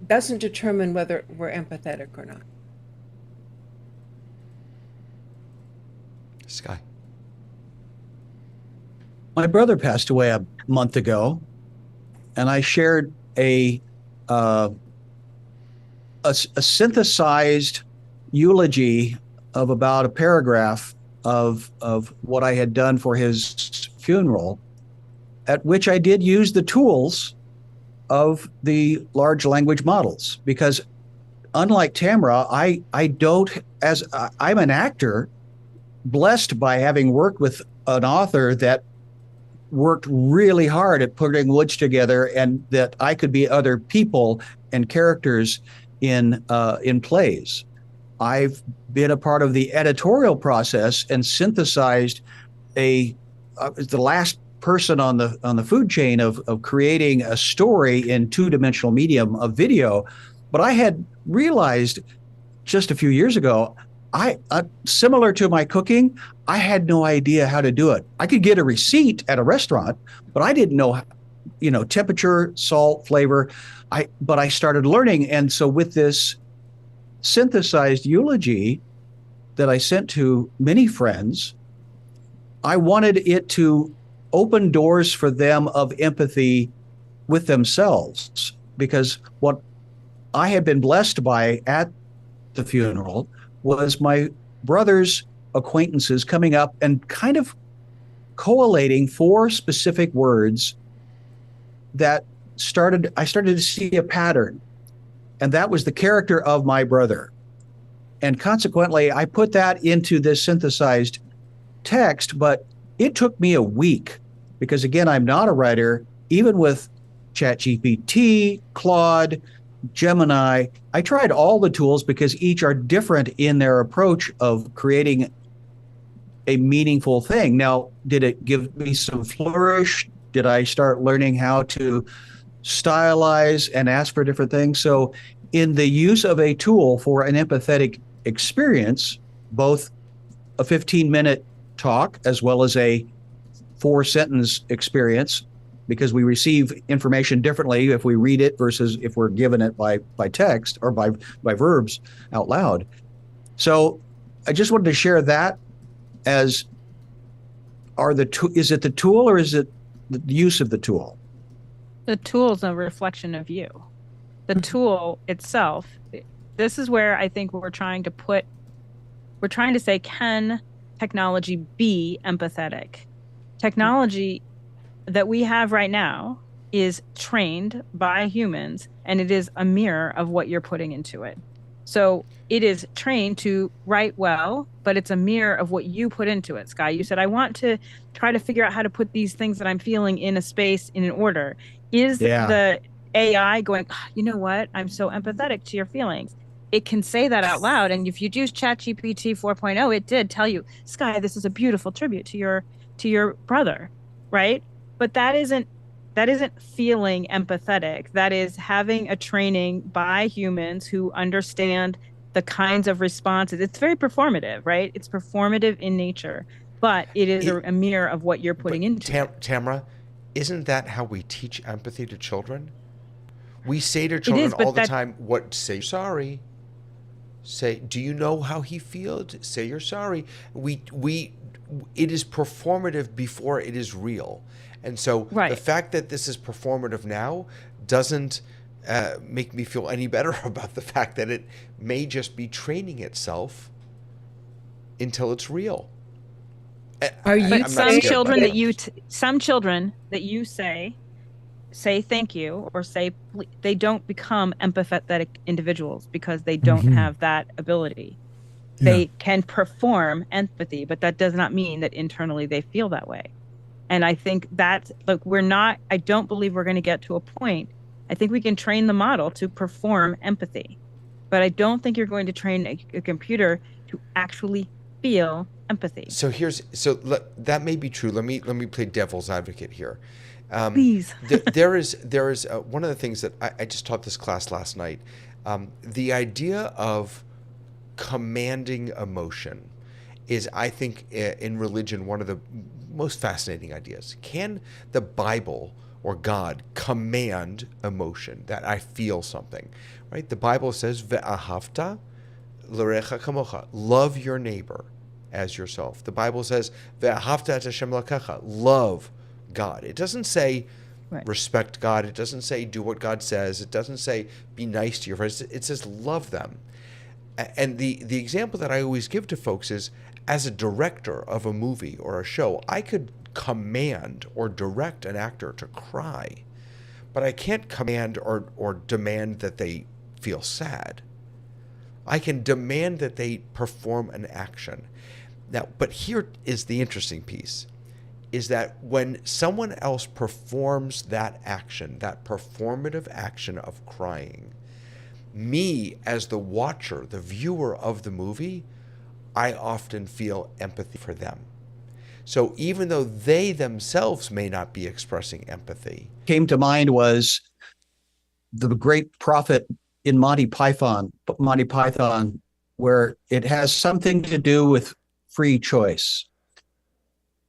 doesn't determine whether we're empathetic or not. Sky. My brother passed away a month ago, and I shared a synthesized eulogy of about a paragraph of what I had done for his funeral, at which I did use the tools of the large language models, because unlike Tamara, I don't, as I'm an actor blessed by having worked with an author that worked really hard at putting words together, and that I could be other people and characters in plays. I've been a part of the editorial process and synthesized the last person on the food chain of creating a story in two-dimensional medium of video. But I had realized just a few years ago, similar to my cooking, I had no idea how to do it. I could get a receipt at a restaurant, but I didn't know, temperature, salt, flavor. But I started learning. And so with this synthesized eulogy that I sent to many friends, I wanted it to open doors for them of empathy with themselves, because what I had been blessed by at the funeral was my brother's acquaintances coming up and kind of collating 4 specific words that I started to see a pattern. And that was the character of my brother. And consequently, I put that into this synthesized text, but it took me a week because, again, I'm not a writer. Even with ChatGPT, Claude, Gemini, I tried all the tools because each are different in their approach of creating a meaningful thing. Now, did it give me some flourish? Did I start learning how to stylize and ask for different things? So in the use of a tool for an empathetic experience, both a 15-minute talk as well as a 4-sentence experience, because we receive information differently if we read it versus if we're given it by text or by verbs out loud. So I just wanted to share that as is it the tool or is it the use of the tool? The tool is a reflection of you. The tool itself, this is where I think we're trying to say, can technology be empathetic? Technology that we have right now is trained by humans, and it is a mirror of what you're putting into it. So it is trained to write well, but it's a mirror of what you put into it. Sky, you said, I want to try to figure out how to put these things that I'm feeling in a space, in an order. Is the AI going, you know what? I'm so empathetic to your feelings. It can say that out loud. And if you use ChatGPT 4.0, it did tell you, Sky, this is a beautiful tribute to your brother, right? But that isn't feeling empathetic. That is having a training by humans who understand the kinds of responses. It's very performative, right? It's performative in nature, but it is a mirror of what you're putting into it. Tamara, isn't that how we teach empathy to children? We say to children all the time, say sorry. Say, do you know how he feels? Say you're sorry. It is performative before it is real. And so the fact that this is performative now doesn't make me feel any better about the fact that it may just be training itself until it's real. Are you some children that you say say thank you or say they don't become empathetic individuals because they don't Hmm. have that ability. Yeah. They can perform empathy, but that does not mean that internally they feel that way. And I think that's like, I don't believe we're going to get to a point. I think we can train the model to perform empathy, but I don't think you're going to train a computer to actually feel empathy. That may be true. Let me play devil's advocate here. Please. There is one of the things that I just taught this class last night. The idea of commanding emotion is, I think, in religion, one of the most fascinating ideas. Can the Bible or God command emotion, that I feel something? Right? The Bible says, "Ve'ahavta l'recha kamocha," love your neighbor as yourself. The Bible says, "Ve'ahavta et Hashem lakecha," love God. It doesn't say Right. respect God. It doesn't say do what God says. It doesn't say be nice to your friends. It says love them. And the example that I always give to folks is, as a director of a movie or a show, I could command or direct an actor to cry, but I can't command or demand that they feel sad. I can demand that they perform an action. Now, but here is the interesting piece, is that when someone else performs that action, that performative action of crying, me as the watcher, the viewer of the movie, I often feel empathy for them. So even though they themselves may not be expressing empathy, Came to mind was the great prophet in Monty Python, where it has something to do with free choice.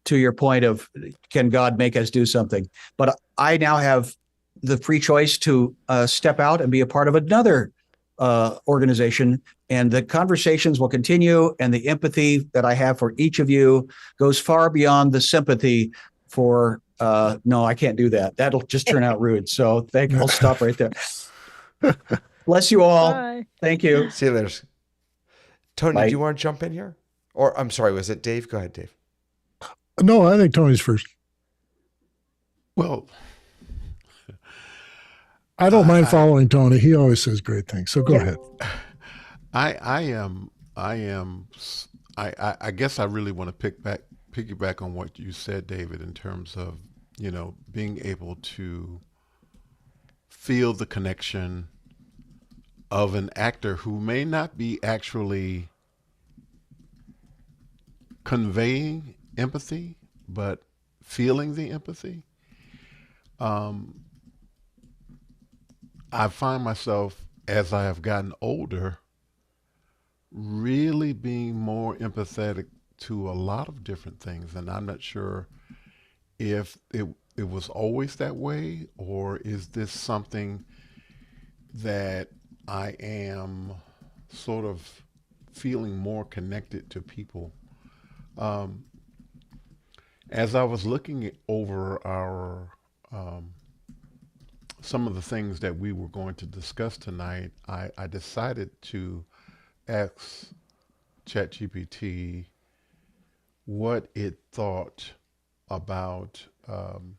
To your point of, can God make us do something? But I now have the free choice to step out and be a part of another organization, and the conversations will continue, and the empathy that I have for each of you goes far beyond the sympathy for no, I can't do that. That'll just turn out rude. So I'll stop right there. Bless you all. Bye. Thank you. see you later. Tony, do Bye. you want to jump in here? Or I'm sorry, was it Dave? Go ahead, Dave. No, I think Tony's first. Well, I don't mind following Tony. He always says great things. So go ahead. I guess I really want to piggyback on what you said, David, in terms of, being able to feel the connection of an actor who may not be actually conveying empathy, but feeling the empathy. I find myself, as I have gotten older, really being more empathetic to a lot of different things. And I'm not sure if it was always that way, or is this something that I am sort of feeling more connected to people. As I was looking over our some of the things that we were going to discuss tonight, I decided to ask ChatGPT what it thought about an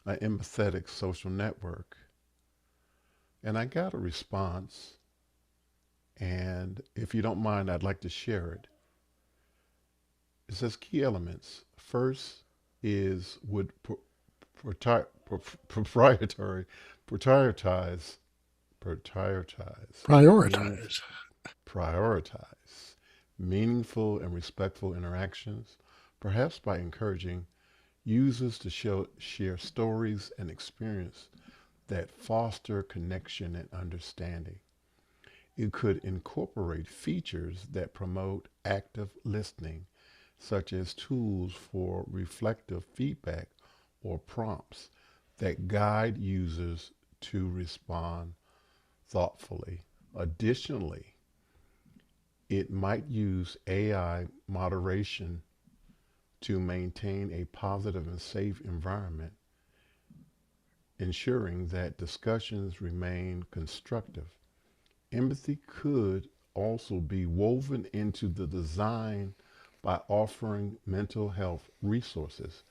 empathetic social network. And I got a response. And if you don't mind, I'd like to share it. It says key elements. First is would proprietary prioritize Prioritize. prioritize meaningful and respectful interactions, perhaps by encouraging users to share stories and experience that foster connection and understanding. It could incorporate features that promote active listening, such as tools for reflective feedback or prompts that guide users to respond thoughtfully. Additionally, it might use AI moderation to maintain a positive and safe environment, ensuring that discussions remain constructive. Empathy could also be woven into the design by offering mental health resources,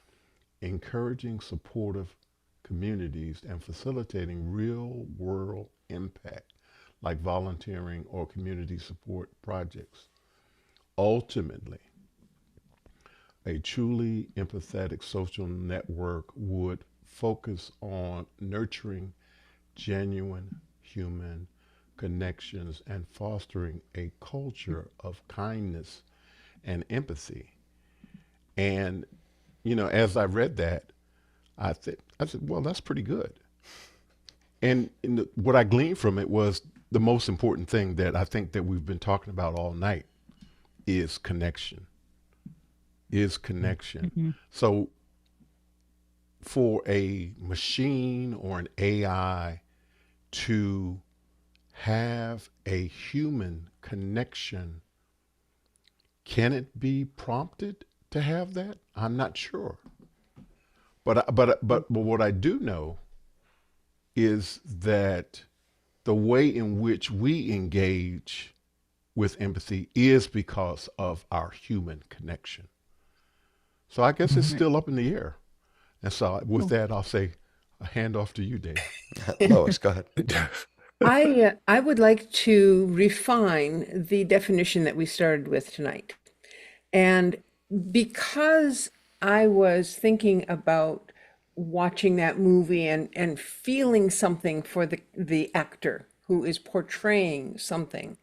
encouraging supportive communities and facilitating real world impact like volunteering or community support projects. Ultimately, a truly empathetic social network would focus on nurturing genuine human connections and fostering a culture of kindness and empathy. And, as I read that, I said, well, that's pretty good. And what I gleaned from it was the most important thing that I think that we've been talking about all night is connection. Is connection. Mm-hmm. So for a machine or an AI to have a human connection, can it be prompted to have that? I'm not sure. But what I do know is that the way in which we engage with empathy is because of our human connection. So I guess it's still up in the air. And so with that, I'll say a hand off to you, Dave. Lois, go ahead. I would like to refine the definition that we started with tonight. And because I was thinking about watching that movie and feeling something for the actor who is portraying something,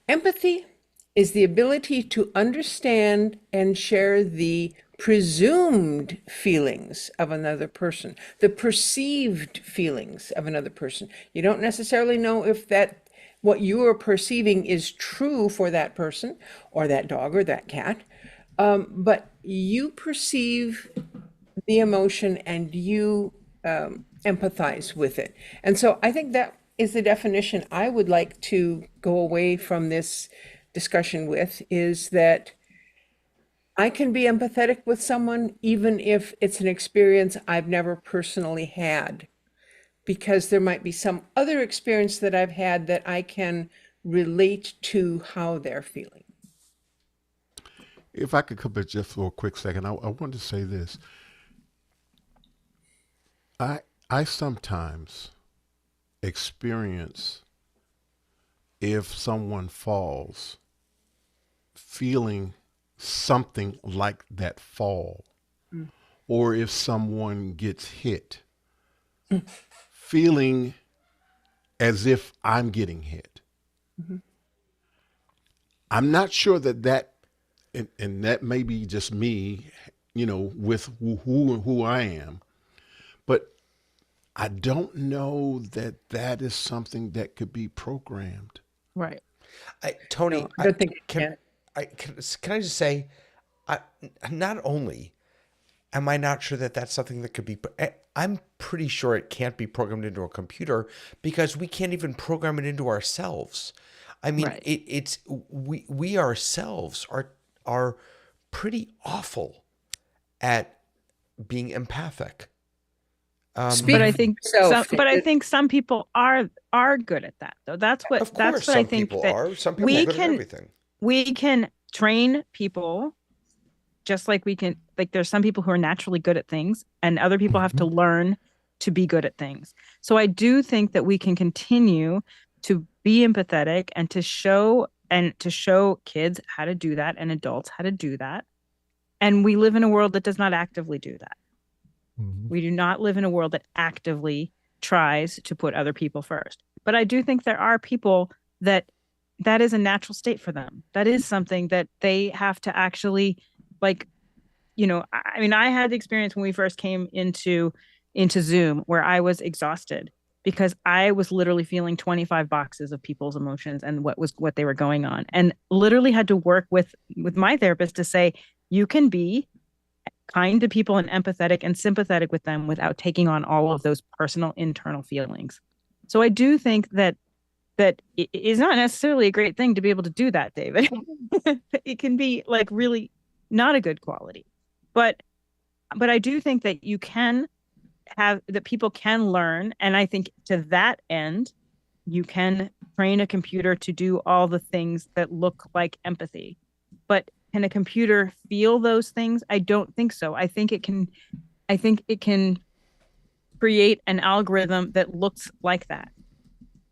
empathy is the ability to understand and share the presumed feelings of another person, the perceived feelings of another person. You don't necessarily know if that what you are perceiving is true for that person or that dog or that cat, but you perceive the emotion and you empathize with it. And so I think that is the definition I would like to go away from this discussion with, is that I can be empathetic with someone even if it's an experience I've never personally had, because there might be some other experience that I've had that I can relate to how they're feeling. If I could come back just for a quick second, I want to say this. I sometimes experience, if someone falls, feeling something like that fall, or if someone gets hit, feeling as if I'm getting hit. I'm not sure and that may be just me, with who I am, but I don't know that is something that could be programmed. Right. Tony, No, I don't think it can I just say, not only am I not sure that that's something that could be, I'm pretty sure it can't be programmed into a computer because we can't even program it into ourselves. I mean, Right. it's we ourselves are pretty awful at being empathic. Speak But I for think yourself. some people are good at that though. That's what Of course, I some think people that are. Some people we are good at can everything. we can train people, just like we can, like there's some people who are naturally good at things and other people have to learn to be good at things. So I do think that we can continue to be empathetic and to show kids how to do that and adults how to do that. And we live in a world that does not actively do that. We do not live in a world that actively tries to put other people first. But I do think there are people that is a natural state for them. That is something that they have to actually, like, I mean, I had the experience when we first came into Zoom where I was exhausted because I was literally feeling 25 boxes of people's emotions and what they were going on, and literally had to work with my therapist to say, you can be kind to people and empathetic and sympathetic with them without taking on all of those personal internal feelings. So I do think that it is not necessarily a great thing to be able to do that, David. It can be like really not a good quality. But I do think that you can that people can learn. And I think to that end, you can train a computer to do all the things that look like empathy. But can a computer feel those things? I don't think so. I think it can create an algorithm that looks like that.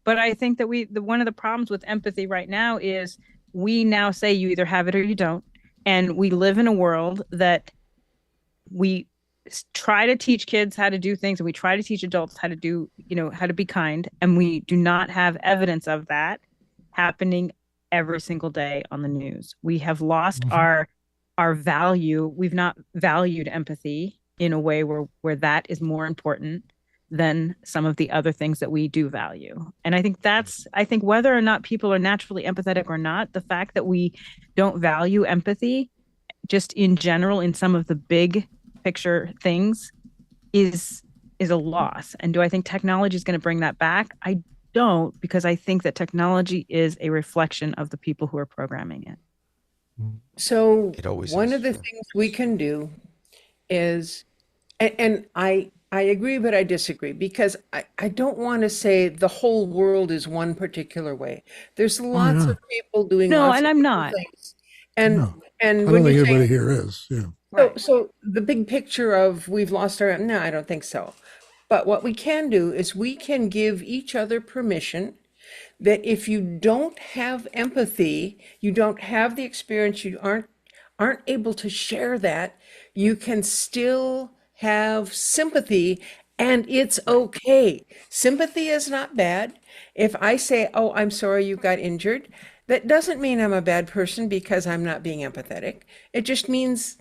But I think that one of the problems with empathy right now is we now say you either have it or you don't. And we live in a world that we try to teach kids how to do things, and we try to teach adults how to do, how to be kind. And we do not have evidence of that happening every single day on the news. We have lost our value. We've not valued empathy in a way where that is more important than some of the other things that we do value. And I think whether or not people are naturally empathetic or not, the fact that we don't value empathy just in general in some of the big picture things is a loss. And do I think technology is going to bring that back? I don't, because I think that technology is a reflection of the people who are programming it. So It always one is, of the sure. things we can do is, and I agree, but I disagree, because I don't want to say the whole world is one particular way. There's lots yeah. of people doing No, lots and of I'm different not. things. And No. I and don't when think you anybody say, here is. Yeah. so the big picture of we've lost our, no, I don't think so. But what we can do is we can give each other permission that if you don't have empathy, you don't have the experience, you aren't able to share that, you can still have sympathy, and it's okay. Sympathy is not bad. If I say, "Oh, I'm sorry you got injured," that doesn't mean I'm a bad person because I'm not being empathetic. It just means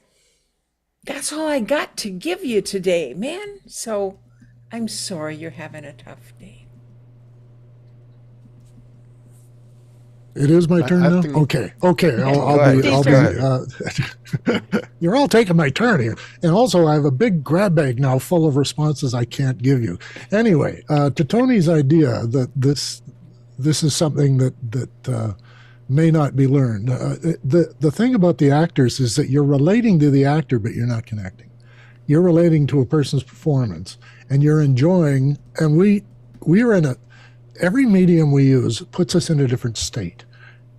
that's all I got to give you today, man. So I'm sorry you're having a tough day. It is my turn I now. think Okay. Go I'll ahead, be. Dave, I'll go be. You're all taking my turn here, and also I have a big grab bag now full of responses I can't give you. Anyway, to Tony's idea that this is something that may not be learned. The thing about the actors is that you're relating to the actor, but you're not connecting. You're relating to a person's performance, and you're enjoying. And we are in a. Every medium we use puts us in a different state.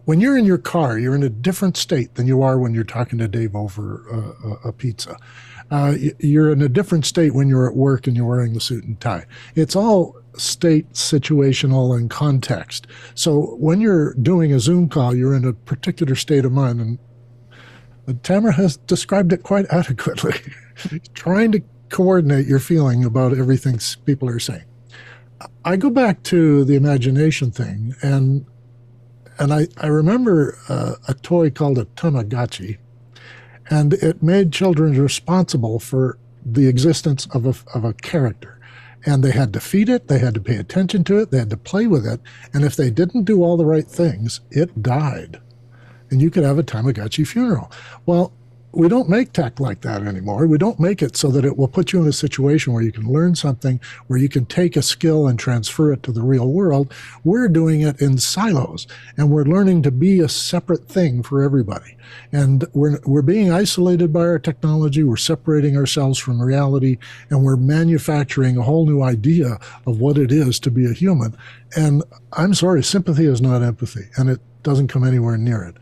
When you're in your car, you're in a different state than you are when you're talking to Dave over a pizza. You're in a different state when you're at work and you're wearing the suit and tie. It's all state, situational, and context. So when you're doing a Zoom call, you're in a particular state of mind. And Tamara has described it quite adequately. Trying to coordinate your feeling about everything people are saying. I go back to the imagination thing, and I remember a toy called a Tamagotchi, and it made children responsible for the existence of a character. And they had to feed it, they had to pay attention to it, they had to play with it, and if they didn't do all the right things, it died. And you could have a Tamagotchi funeral. Well, we don't make tech like that anymore. We don't make it so that it will put you in a situation where you can learn something, where you can take a skill and transfer it to the real world. We're doing it in silos, and we're learning to be a separate thing for everybody. And we're being isolated by our technology. We're separating ourselves from reality, and we're manufacturing a whole new idea of what it is to be a human. And I'm sorry, sympathy is not empathy, and it doesn't come anywhere near it.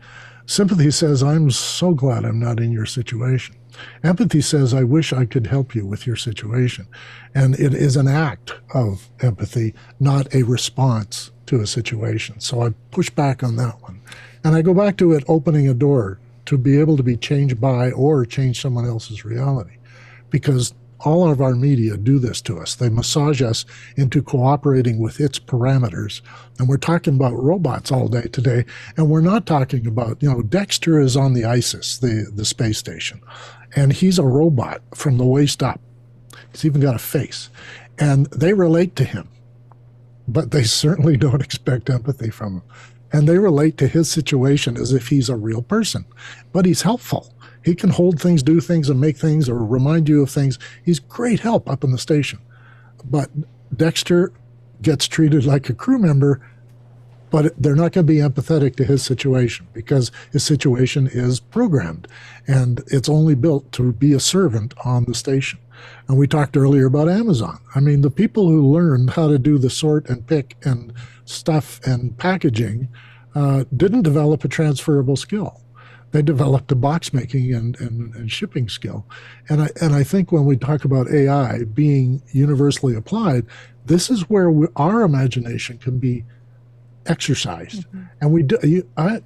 Sympathy says, I'm so glad I'm not in your situation. Empathy says, I wish I could help you with your situation. And it is an act of empathy, not a response to a situation. So I push back on that one. And I go back to it opening a door to be able to be changed by or change someone else's reality. Because all of our media do this to us. They massage us into cooperating with its parameters. And we're talking about robots all day today. And we're not talking about, Dexter is on the ISIS, the space station. And he's a robot from the waist up. He's even got a face. And they relate to him. But they certainly don't expect empathy from him. And they relate to his situation as if he's a real person. But he's helpful. He can hold things, do things, and make things, or remind you of things. He's great help up in the station. But Dexter gets treated like a crew member, but they're not going to be empathetic to his situation because his situation is programmed, and it's only built to be a servant on the station. And we talked earlier about Amazon. I mean, the people who learned how to do the sort and pick and stuff and packaging didn't develop a transferable skill. They developed a box making and shipping skill. And I think when we talk about AI being universally applied, this is where our imagination can be exercised. And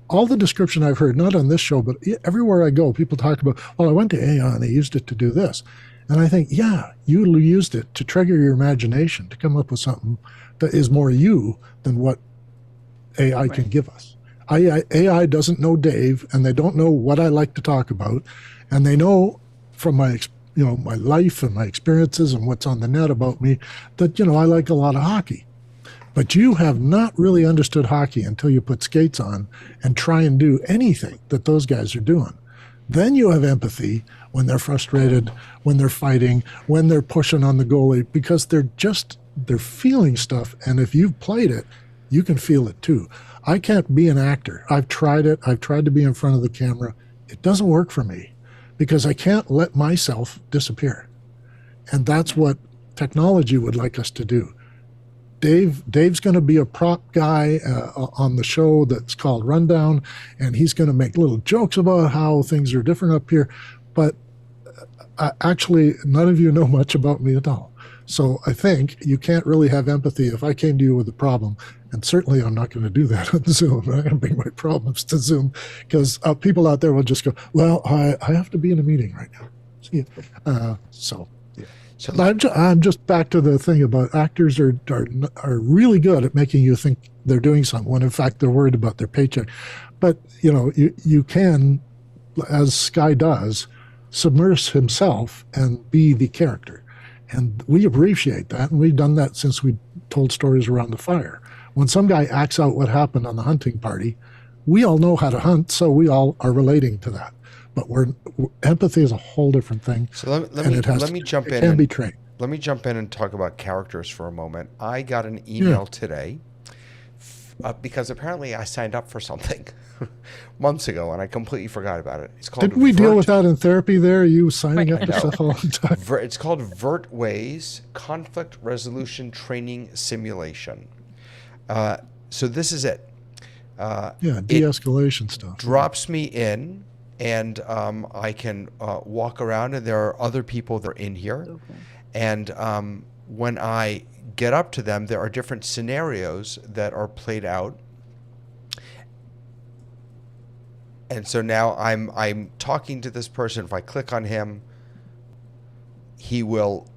all the description I've heard, not on this show, but everywhere I go, people talk about, well, I went to AI and I used it to do this. And I think, yeah, you used it to trigger your imagination to come up with something that is more you than what AI can give us. AI doesn't know Dave, and they don't know what I like to talk about, and they know from my my life and my experiences and what's on the net about me that I like a lot of hockey. But you have not really understood hockey until you put skates on and try and do anything that those guys are doing. Then you have empathy when they're frustrated, when they're fighting, when they're pushing on the goalie, because they're feeling stuff. And if you've played it, you can feel it too. I can't be an actor. I've tried it. I've tried to be in front of the camera. It doesn't work for me because I can't let myself disappear. And that's what technology would like us to do. Dave's going to be a prop guy on the show that's called Rundown, and he's going to make little jokes about how things are different up here. But actually, none of you know much about me at all. So I think you can't really have empathy if I came to you with a problem. And certainly I'm not going to do that on Zoom. I'm not going to bring my problems to Zoom because people out there will just go, well, I have to be in a meeting right now. So I'm just back to the thing about actors are really good at making you think they're doing something when in fact they're worried about their paycheck. But you can, as Sky does, submerge himself and be the character. And we appreciate that, and we've done that since we told stories around the fire. When some guy acts out what happened on the hunting party, we all know how to hunt, so we all are relating to that. But empathy is a whole different thing. So let me jump in. It can be trained. Let me jump in and talk about characters for a moment. I got an email today because apparently I signed up for something months ago and I completely forgot about it. It's called. Didn't we deal with that in therapy? There, you signing up for stuff all the time. It's called VertWays Conflict Resolution Training Simulation. So this is it. De-escalation stuff. Drops me in. And I can walk around, and there are other people that are in here. Okay. And when I get up to them, there are different scenarios that are played out. And so now I'm talking to this person. If I click on him, he will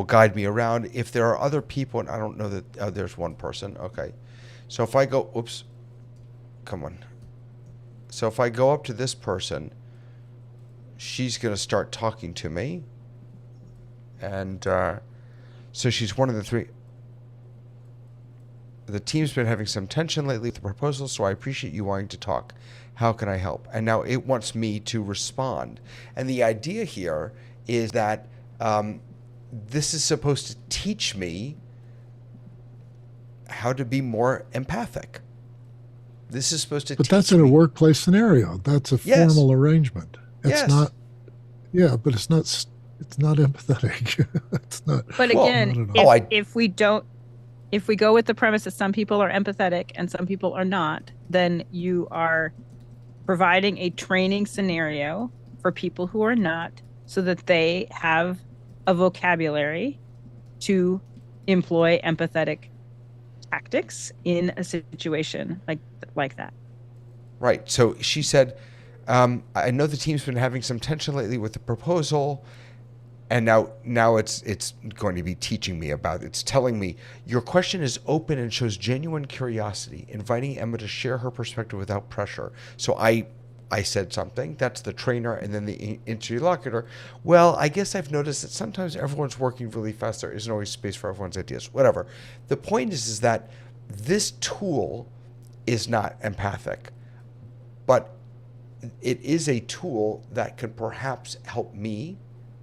guide me around. If there are other people, and I don't know that there's one person. Okay, so if I go, oops, come on. So if I go up to this person, she's going to start talking to me. And so she's one of the three. The team's been having some tension lately with the proposal, so I appreciate you wanting to talk. How can I help? And now it wants me to respond. And the idea here is that this is supposed to teach me how to be more empathic. This is supposed to teach me. But that's in a workplace scenario. That's a formal arrangement. It's not. Yeah, but it's not empathetic. It's not. But again, if we go with the premise that some people are empathetic and some people are not, then you are providing a training scenario for people who are not, so that they have a vocabulary to employ empathetic tactics in a situation like that. Right. So she said, I know the team's been having some tension lately with the proposal, and now it's going to be teaching me about it. It's telling me your question is open and shows genuine curiosity, inviting Emma to share her perspective without pressure. So I said something. That's the trainer, and then the interlocutor. Well, I guess I've noticed that sometimes everyone's working really fast. There isn't always space for everyone's ideas. Whatever. The point is that this tool is not empathic, but it is a tool that can perhaps help me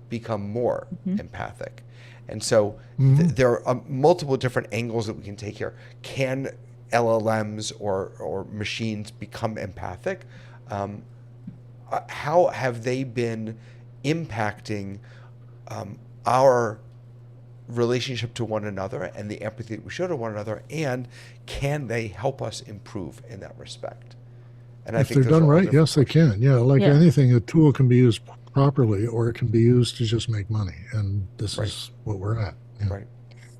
become more empathic. And so there are multiple different angles that we can take here. Can LLMs or machines become empathic? How have they been impacting our relationship to one another and the empathy that we show to one another, and can they help us improve in that respect? And I If think they're those done are all right, different yes, they questions. can. Yeah, like Yeah. anything, a tool can be used properly, or it can be used to just make money. And this Right. is what we're at. Yeah. Right.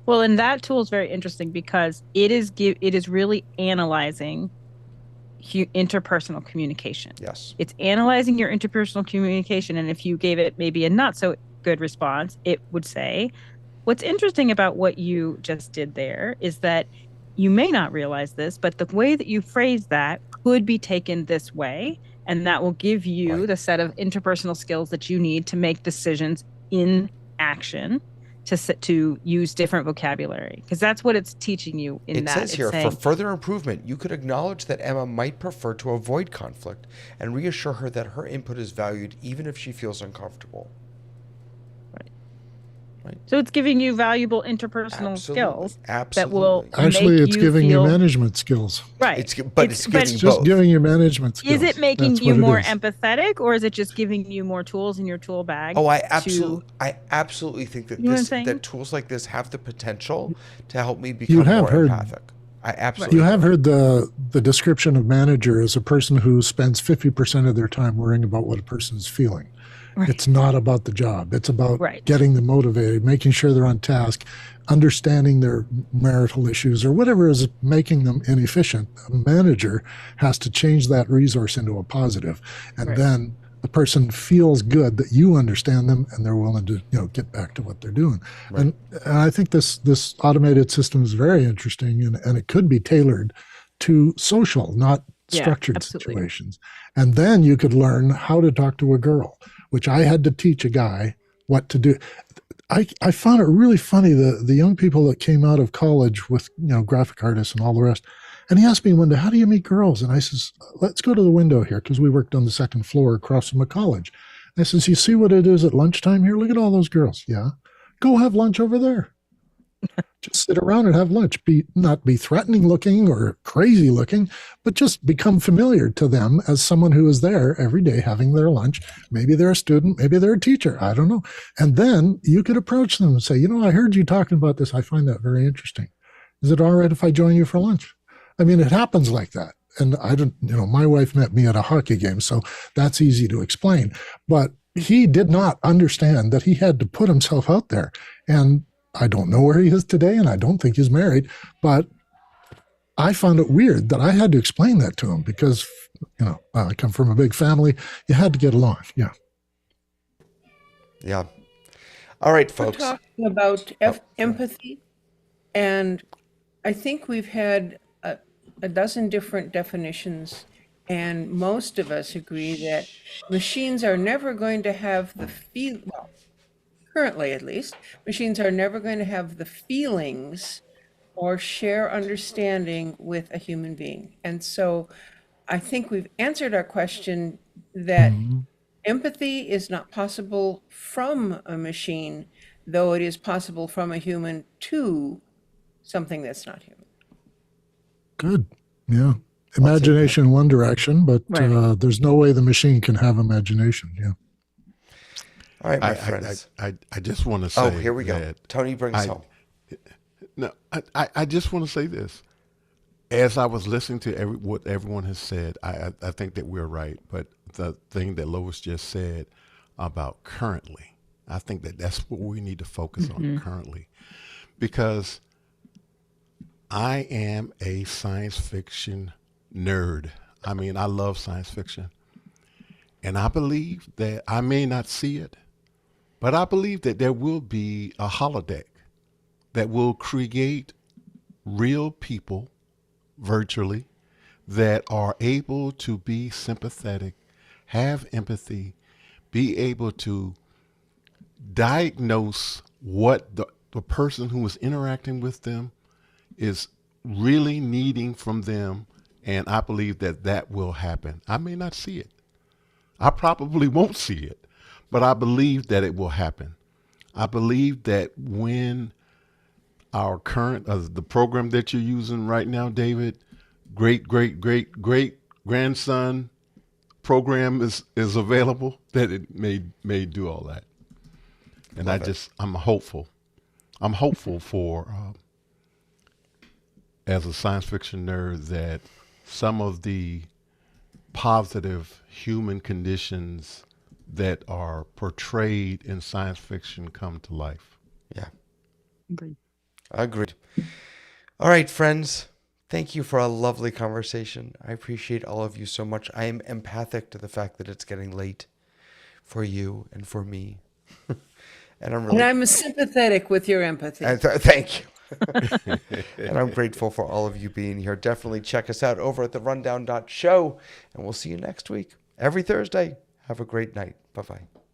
Well, and that tool is very interesting because it is really analyzing interpersonal communication. Yes. It's analyzing your interpersonal communication, and if you gave it maybe a not so good response, it would say, "What's interesting about what you just did there is that you may not realize this, but the way that you phrase that could be taken this way, and that will give you Right. the set of interpersonal skills that you need to make decisions in action." To use different vocabulary because that's what it's teaching you in It that. says It's here, for saying, further improvement, you could acknowledge that Emma might prefer to avoid conflict and reassure her that her input is valued even if she feels uncomfortable. right. Right. So it's giving you valuable interpersonal Absolutely. skills that will Absolutely. Actually, make it's you giving you feel management skills. right. But it's giving It's both. just giving you management Is skills. it making That's you what it more is. empathetic, or is it just giving you more tools in your tool bag? Oh, to I absolutely think that You know what I'm saying? that tools like this have the potential to help me You become have more heard empathic. I absolutely You have do. heard the description of manager as a person who spends 50% of their time worrying about what a person is feeling. Right. It's not about the job. It's about Right. getting them motivated, making sure they're on task, understanding their marital issues or whatever is making them inefficient. A manager has to change that resource into a positive, and Right. then the person feels good that you understand them and they're willing to get back to what they're doing. Right. And I think this automated system is very interesting, and it could be tailored to social, not Yeah, structured absolutely. situations. And then you could learn how to talk to a girl, which I had to teach a guy what to do. I found it really funny, the young people that came out of college with graphic artists and all the rest. And he asked me one day, "How do you meet girls?" And I says, "Let's go to the window here," because we worked on the second floor across from a college. And I says, "You see what it is at lunchtime here? Look at all those girls." "Yeah." "Go have lunch over there. Just sit around and have lunch. Not be threatening looking or crazy looking, but just become familiar to them as someone who is there every day having their lunch. Maybe they're a student, maybe they're a teacher. I don't know. And then you could approach them and say, "I heard you talking about this. I find that very interesting. Is it all right if I join you for lunch?" I mean, it happens like that. And I don't, my wife met me at a hockey game, so that's easy to explain. But he did not understand that he had to put himself out there. And I don't know where he is today, and I don't think he's married. But I found it weird that I had to explain that to him because, I come from a big family. You had to get along. Yeah. Yeah. All right, We're folks. talking about ahead. empathy, and I think we've had a dozen different definitions, and most of us agree that machines are never going to have the well, currently at least, machines are never going to have the feelings or share understanding with a human being. And so I think we've answered our question that empathy is not possible from a machine, though it is possible from a human to something that's not human. Good. Yeah. Imagination in one direction, but Right. there's no way the machine can have imagination. Yeah. All right, my friends. I just want to say. Oh, here we go. that Tony brings home. No, I just want to say this. As I was listening to what everyone has said, I think that we're right. But the thing that Lois just said about currently, I think that's what we need to focus on currently. Because I am a science fiction nerd. I mean, I love science fiction. And I believe that I may not see it, but I believe that there will be a holodeck that will create real people virtually that are able to be sympathetic, have empathy, be able to diagnose what the person who is interacting with them is really needing from them. And I believe that will happen. I may not see it. I probably won't see it, but I believe that it will happen. I believe that when our current, the program that you're using right now, David, great grandson program is available, that it may do all that. And I'm hopeful. I'm hopeful for, as a science fiction nerd, that some of the positive human conditions that are portrayed in science fiction come to life. Yeah, Agreed. agreed. All right, friends. Thank you for a lovely conversation. I appreciate all of you so much. I am empathic to the fact that it's getting late for you and for me. And I'm And really I'm sympathetic with your empathy. thank you. And I'm grateful for all of you being here. Definitely check us out over at therundown.show, and we'll see you next week, every Thursday. Have a great night. Bye-bye.